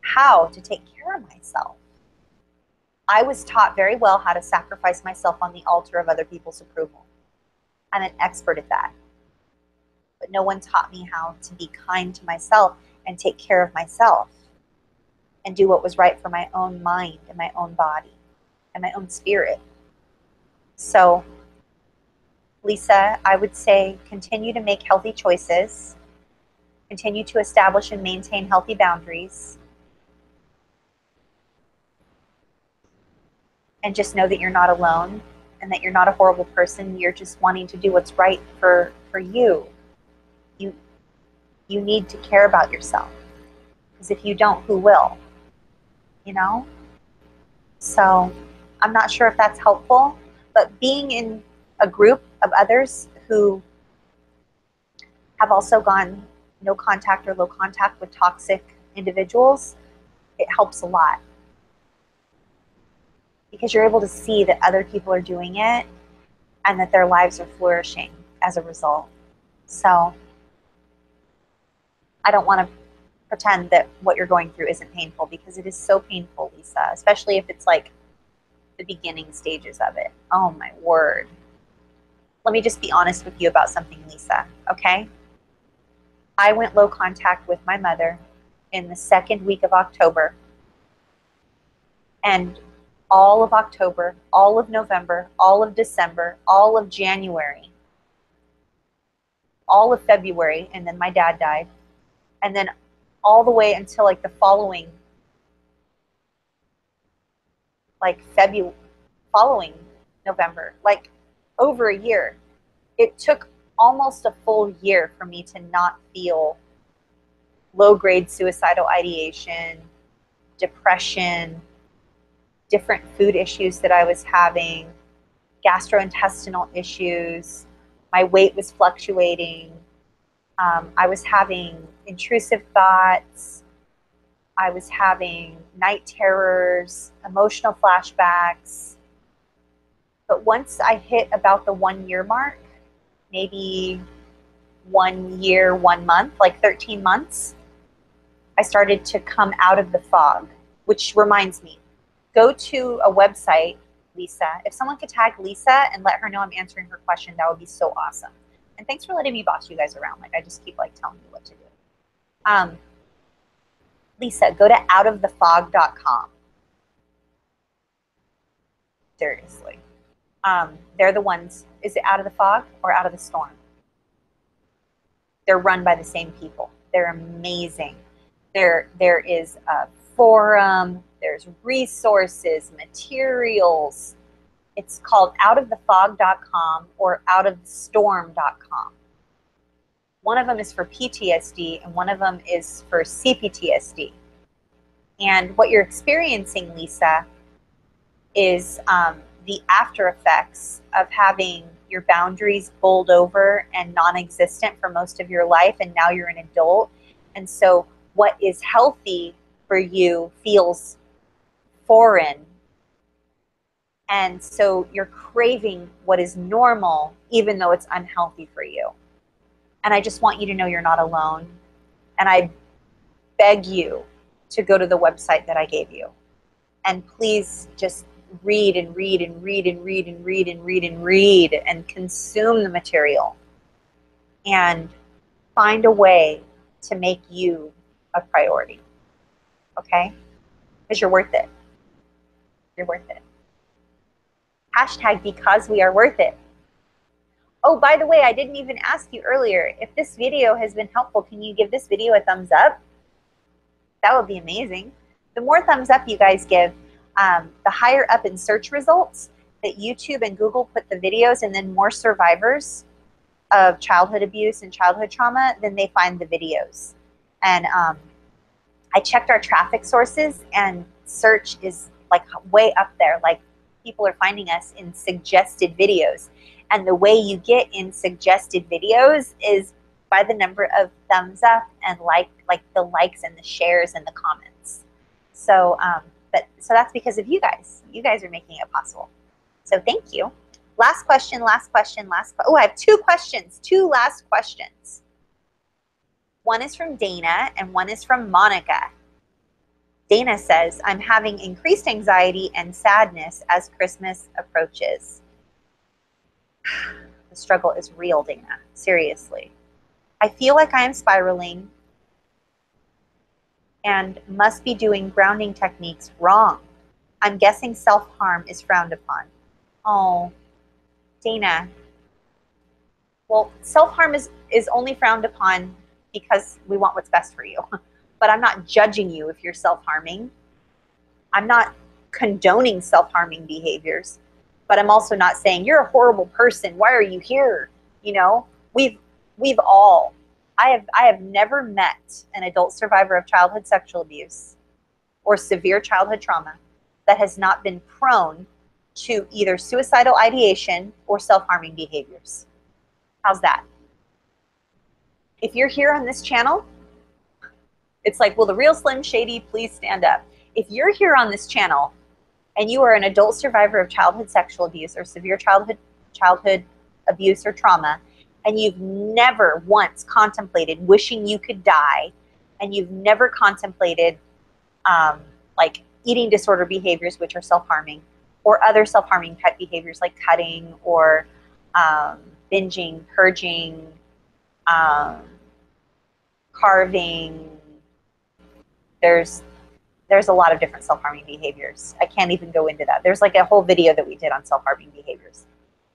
how to take care of myself. I was taught very well how to sacrifice myself on the altar of other people's approval. I'm an expert at that. But no one taught me how to be kind to myself and take care of myself and do what was right for my own mind and my own body and my own spirit. So, Lisa, I would say continue to make healthy choices, continue to establish and maintain healthy boundaries, and just know that you're not alone and that you're not a horrible person. You're just wanting to do what's right for you. You need to care about yourself, because if you don't, who will? You know? So I'm not sure if that's helpful, but being in a group of others who have also gone no contact or low contact with toxic individuals, it helps a lot. Because you're able to see that other people are doing it and that their lives are flourishing as a result. So I don't want to pretend that what you're going through isn't painful, because it is so painful, Lisa, especially if it's like the beginning stages of it. Oh my word. Let me just be honest with you about something, Lisa, okay? I went low contact with my mother in the second week of October. And all of October, all of November, all of December, all of January, all of February, and then my dad died. And then all the way until like the following, like following November, like over a year. It took almost a full year for me to not feel low-grade suicidal ideation, depression, different food issues that I was having, gastrointestinal issues. My weight was fluctuating. I was having intrusive thoughts. I was having night terrors, emotional flashbacks. But once I hit about the 1 year mark, maybe 1 year, 1 month, like 13 months, I started to come out of the fog, which reminds me, go to a website, Lisa. If someone could tag Lisa and let her know I'm answering her question, that would be so awesome. And thanks for letting me boss you guys around. Like, I just keep like telling you what to do. Lisa, go to outofthefog.com. Seriously. They're the ones, is it Out of the Fog or Out of the Storm? They're run by the same people. They're amazing. There is a forum, there's resources, materials. It's called outofthefog.com or outofthestorm.com. One of them is for PTSD and one of them is for CPTSD. And what you're experiencing, Lisa, is the after effects of having your boundaries bowled over and non-existent for most of your life, and now you're an adult. And so what is healthy for you feels foreign. And so you're craving what is normal, even though it's unhealthy for you. And I just want you to know you're not alone. And I beg you to go to the website that I gave you. And please just read and read and read and read and read and read and read and consume the material. And find a way to make you a priority. Okay? Because you're worth it. You're worth it. Hashtag because we are worth it. Oh, by the way, I didn't even ask you earlier, if this video has been helpful, can you give this video a thumbs up? That would be amazing. The more thumbs up you guys give, the higher up in search results that YouTube and Google put the videos, and then more survivors of childhood abuse and childhood trauma, then they find the videos. And I checked our traffic sources, and search is like way up there. Like, people are finding us in suggested videos. And the way you get in suggested videos is by the number of thumbs up and like the likes and the shares and the comments. So, so that's because of you guys. You guys are making it possible. So thank you. Last question, last question, oh, I have two questions, two last questions. One is from Dana and one is from Monica. Dana says, I'm having increased anxiety and sadness as Christmas approaches. The struggle is real, Dana. Seriously. I feel like I am spiraling and must be doing grounding techniques wrong. I'm guessing self-harm is frowned upon. Oh, Dana. Well, self-harm is only frowned upon because we want what's best for you. But I'm not judging you if you're self-harming. I'm not condoning self-harming behaviors. But I'm also not saying, you're a horrible person, why are you here? You know, we've all, I have never met an adult survivor of childhood sexual abuse or severe childhood trauma that has not been prone to either suicidal ideation or self-harming behaviors. How's that? If you're here on this channel, it's like, will the real Slim Shady please stand up? If you're here on this channel and you are an adult survivor of childhood sexual abuse or severe childhood abuse or trauma, and you've never once contemplated wishing you could die, and you've never contemplated like eating disorder behaviors, which are self-harming, or other self-harming pet behaviors like cutting or binging, purging, carving. There's a lot of different self-harming behaviors. I can't even go into that. There's like a whole video that we did on self-harming behaviors.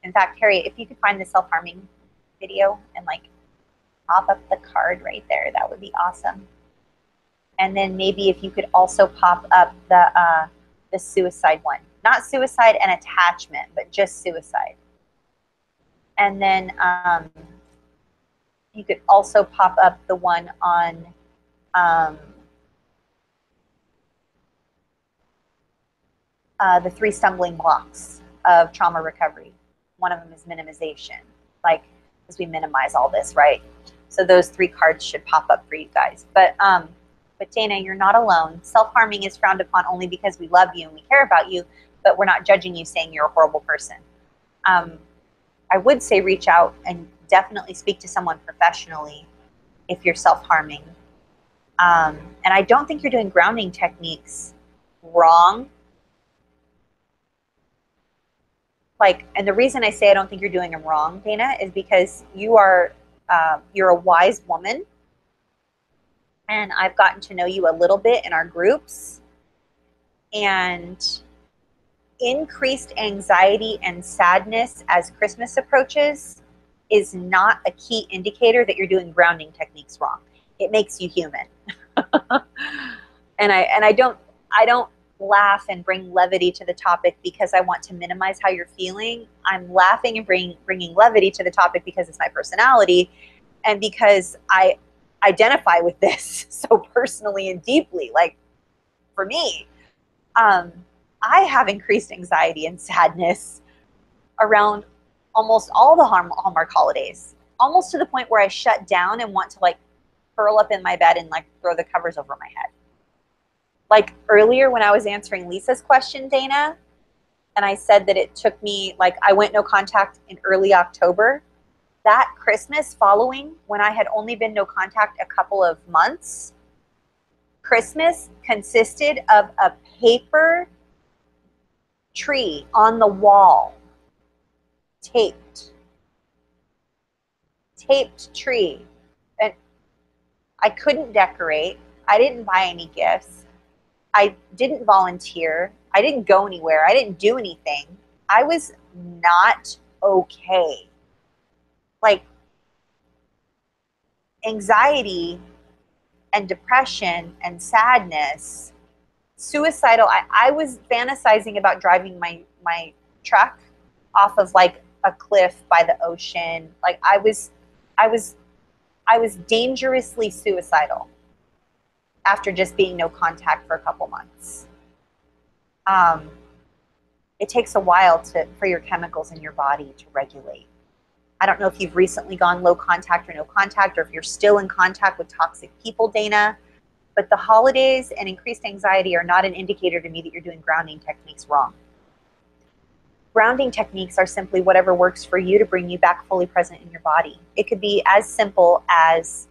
In fact, Harriet, if you could find the self-harming video and like pop up the card right there, that would be awesome. And then maybe if you could also pop up the suicide one. Not suicide and attachment, but just suicide. And then you could also pop up the one on the 3 stumbling blocks of trauma recovery. One of them is minimization, like as we minimize all this, right? So those 3 cards should pop up for you guys. But Dana, you're not alone. Self-harming is frowned upon only because we love you and we care about you, but we're not judging you saying you're a horrible person. I would say reach out and definitely speak to someone professionally if you're self-harming. And I don't think you're doing grounding techniques wrong. Like, and the reason I say I don't think you're doing them wrong, Dana, is because you're a wise woman, and I've gotten to know you a little bit in our groups, and increased anxiety and sadness as Christmas approaches is not a key indicator that you're doing grounding techniques wrong. It makes you human. And I don't laugh and bring levity to the topic because I want to minimize how you're feeling. I'm laughing and bringing levity to the topic because it's my personality and because I identify with this so personally and deeply. Like for me, I have increased anxiety and sadness around almost all the Hallmark holidays, almost to the point where I shut down and want to like curl up in my bed and like throw the covers over my head. Like earlier when I was answering Lisa's question, Dana, and I said that it took me, like I went no contact in early October. That Christmas following, when I had only been no contact a couple of months, Christmas consisted of a paper tree on the wall, taped tree. And I couldn't decorate. I didn't buy any gifts. I didn't volunteer. I didn't go anywhere. I didn't do anything. I was not okay. Like anxiety and depression and sadness, suicidal. I was fantasizing about driving my truck off of like a cliff by the ocean. Like I was dangerously suicidal after just being no contact for a couple months. It takes a while for your chemicals in your body to regulate. I don't know if you've recently gone low contact or no contact, or if you're still in contact with toxic people, Dana, but the holidays and increased anxiety are not an indicator to me that you're doing grounding techniques wrong. Grounding techniques are simply whatever works for you to bring you back fully present in your body. It could be as simple as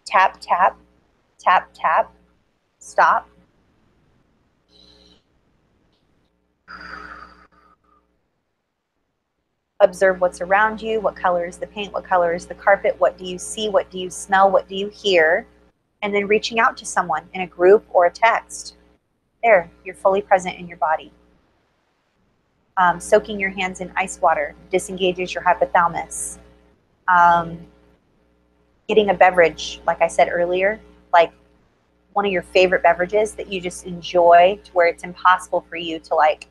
tap, tap, tap, tap, stop. Observe what's around you. What color is the paint? What color is the carpet? What do you see? What do you smell? What do you hear? And then reaching out to someone in a group or a text. There, you're fully present in your body. Soaking your hands in ice water disengages your hypothalamus. Getting a beverage, like I said earlier, like one of your favorite beverages that you just enjoy, to where it's impossible for you to like,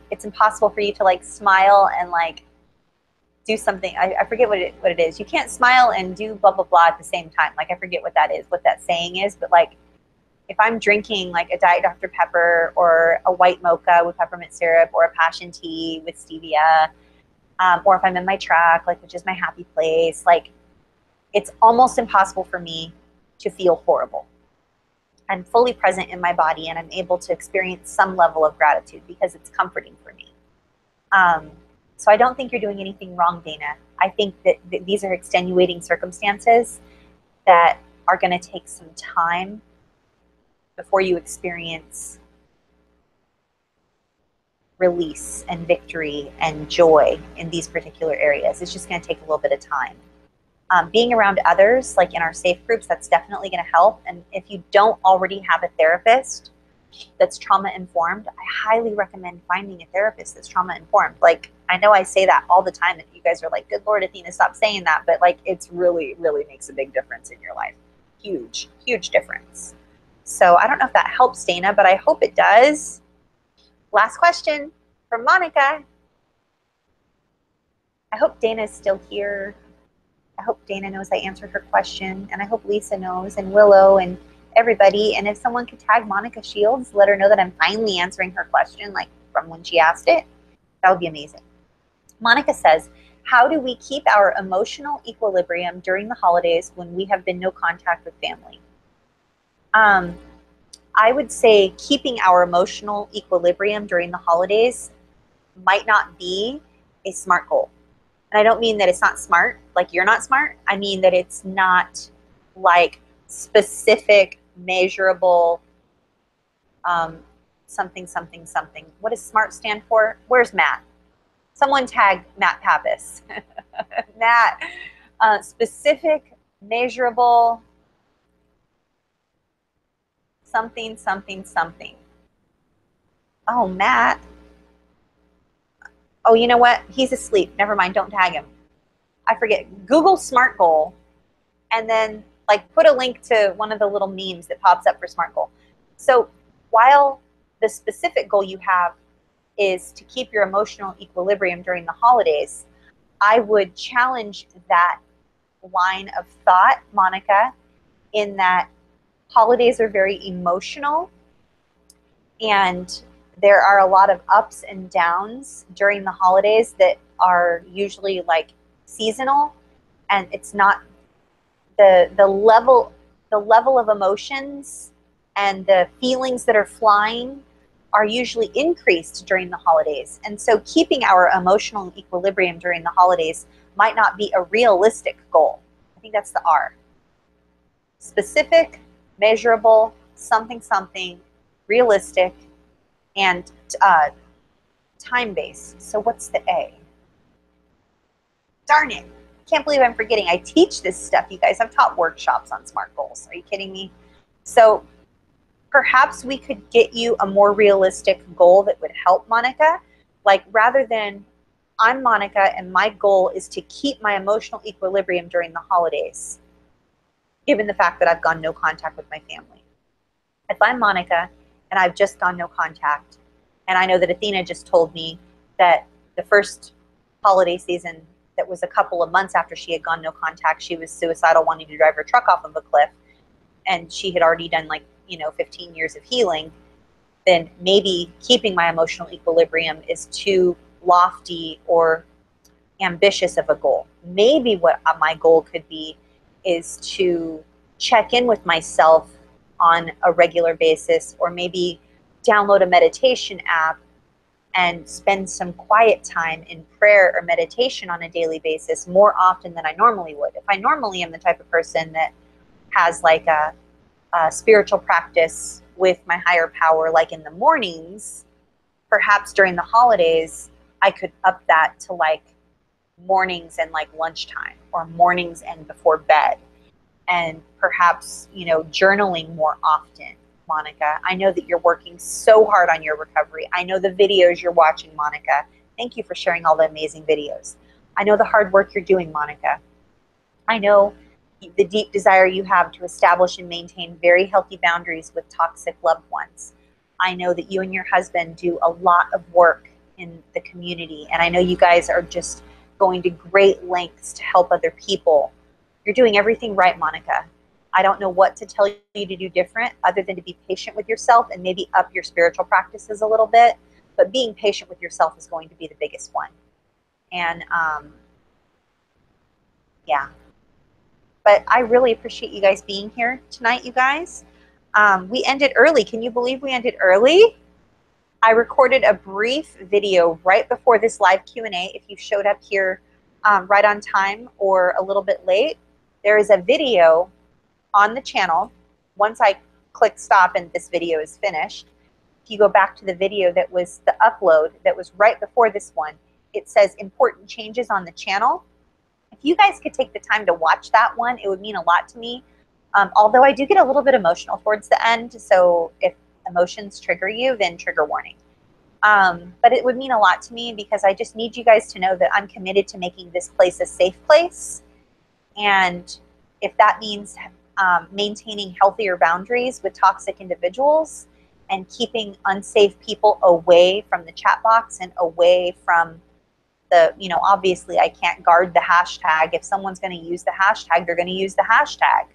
it's impossible for you to like smile and like do something. I forget what it is. You can't smile and do blah, blah, blah at the same time. Like I forget what that is, what that saying is, but like if I'm drinking like a Diet Dr. Pepper or a white mocha with peppermint syrup or a passion tea with stevia, or if I'm in my truck, like which is my happy place, like it's almost impossible for me to feel horrible. I'm fully present in my body and I'm able to experience some level of gratitude because it's comforting for me. So I don't think you're doing anything wrong, Dana. I think that these are extenuating circumstances that are going to take some time before you experience release and victory and joy in these particular areas. It's just going to take a little bit of time. Being around others, like in our safe groups, that's definitely going to help. And if you don't already have a therapist that's trauma informed, I highly recommend finding a therapist that's trauma informed. Like, I know I say that all the time, and you guys are like, good Lord, Athena, stop saying that. But like, it's really, really makes a big difference in your life. Huge, huge difference. So I don't know if that helps, Dana, but I hope it does. Last question from Monica. I hope Dana is still here. I hope Dana knows I answered her question, and I hope Lisa knows, and Willow, and everybody. And if someone could tag Monica Shields, let her know that I'm finally answering her question, like from when she asked it, that would be amazing. Monica says, how do we keep our emotional equilibrium during the holidays when we have been no contact with family? I would say keeping our emotional equilibrium during the holidays might not be a smart goal. And I don't mean that it's not smart, like you're not smart. I mean that it's not like specific, measurable, something, something, something. What does SMART stand for? Where's Matt? Someone tag Matt Pappas. Matt, specific, measurable, something, something, something. Oh, Matt. Oh, you know what? He's asleep. Never mind. Don't tag him. I forget. Google SMART goal and then like put a link to one of the little memes that pops up for SMART goal. So while the specific goal you have is to keep your emotional equilibrium during the holidays, I would challenge that line of thought, Monica, in that holidays are very emotional and there are a lot of ups and downs during the holidays that are usually like seasonal, and it's not the level of emotions and the feelings that are flying are usually increased during the holidays. And so keeping our emotional equilibrium during the holidays might not be a realistic goal. I think that's the R. Specific, measurable, something, something, realistic, and time-based. So what's the A? Darn it. Can't believe I'm forgetting. I teach this stuff, you guys. I've taught workshops on SMART goals. Are you kidding me? So perhaps we could get you a more realistic goal that would help, Monica. Like, rather than, I'm Monica and my goal is to keep my emotional equilibrium during the holidays, given the fact that I've gone no contact with my family. If I'm Monica and I've just gone no contact, and I know that Athena just told me that the first holiday season that was a couple of months after she had gone no contact, she was suicidal, wanting to drive her truck off of a cliff, and she had already done 15 years of healing, then maybe keeping my emotional equilibrium is too lofty or ambitious of a goal. Maybe what my goal could be is to check in with myself on a regular basis, or maybe download a meditation app and spend some quiet time in prayer or meditation on a daily basis more often than I normally would. If I normally am the type of person that has like a spiritual practice with my higher power, like in the mornings, perhaps during the holidays, I could up that to like mornings and like lunchtime, or mornings and before bed, and perhaps, journaling more often, Monica. I know that you're working so hard on your recovery. I know the videos you're watching, Monica. Thank you for sharing all the amazing videos. I know the hard work you're doing, Monica. I know the deep desire you have to establish and maintain very healthy boundaries with toxic loved ones. I know that you and your husband do a lot of work in the community, and I know you guys are just going to great lengths to help other people. You're doing everything right, Monica. I don't know what to tell you to do different other than to be patient with yourself and maybe up your spiritual practices a little bit. But being patient with yourself is going to be the biggest one. And yeah. But I really appreciate you guys being here tonight, you guys. We ended early. Can you believe we ended early? I recorded a brief video right before this live Q&A. If you showed up here right on time or a little bit late, there is a video on the channel. Once I click stop and this video is finished, if you go back to the video that was the upload that was right before this one, it says important changes on the channel. If you guys could take the time to watch that one, it would mean a lot to me. Although I do get a little bit emotional towards the end, so if emotions trigger you, then trigger warning. But it would mean a lot to me because I just need you guys to know that I'm committed to making this place a safe place. And if that means maintaining healthier boundaries with toxic individuals and keeping unsafe people away from the chat box and away from the, you know, obviously I can't guard the hashtag. If someone's going to use the hashtag, they're going to use the hashtag.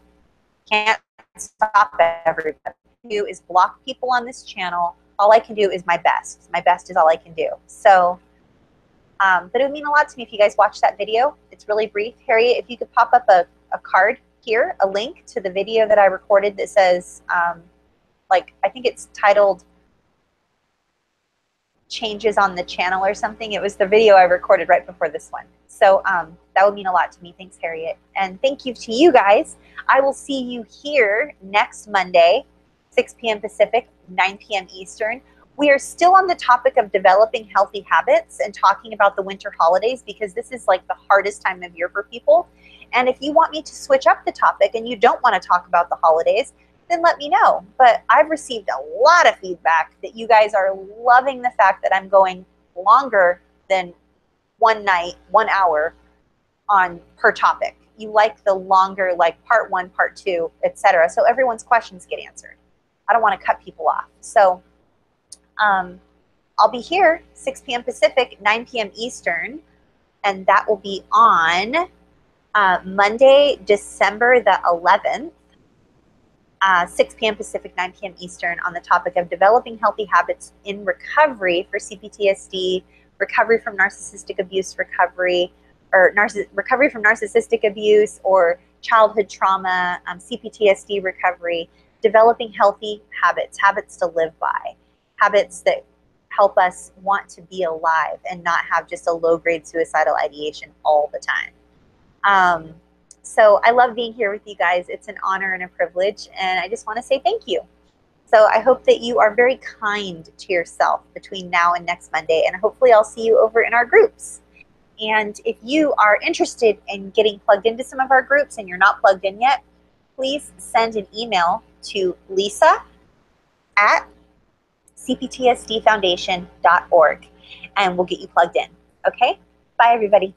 Can't stop everybody. All I can do is block people on this channel. All I can do is my best. My best is all I can do. So, but it would mean a lot to me if you guys watch that video. It's really brief. Harriet, if you could pop up a card here, a link to the video that I recorded that says, like, I think it's titled Changes on the Channel or something. It was the video I recorded right before this one. So that would mean a lot to me. Thanks, Harriet. And thank you to you guys. I will see you here next Monday, 6 p.m. Pacific, 9 p.m. Eastern. We are still on the topic of developing healthy habits and talking about the winter holidays because this is like the hardest time of year for people. And if you want me to switch up the topic and you don't want to talk about the holidays, then let me know. But I've received a lot of feedback that you guys are loving the fact that I'm going longer than one night, 1 hour on per topic. You like the longer, like part 1, part 2, etc. So everyone's questions get answered. I don't want to cut people off. So I'll be here 6 p.m. Pacific, 9 p.m. Eastern, and that will be on Monday, December the 11th. 6 p.m. Pacific, 9 p.m. Eastern, on the topic of developing healthy habits in recovery for CPTSD, recovery from narcissistic abuse recovery, or recovery from narcissistic abuse or childhood trauma, CPTSD recovery, developing healthy habits, habits to live by, habits that help us want to be alive and not have just a low-grade suicidal ideation all the time. So I love being here with you guys. It's an honor and a privilege, and I just want to say thank you. So I hope that you are very kind to yourself between now and next Monday, and hopefully I'll see you over in our groups. And if you are interested in getting plugged into some of our groups and you're not plugged in yet, please send an email to lisa@cptsdfoundation.org, and we'll get you plugged in. Okay? Bye, everybody.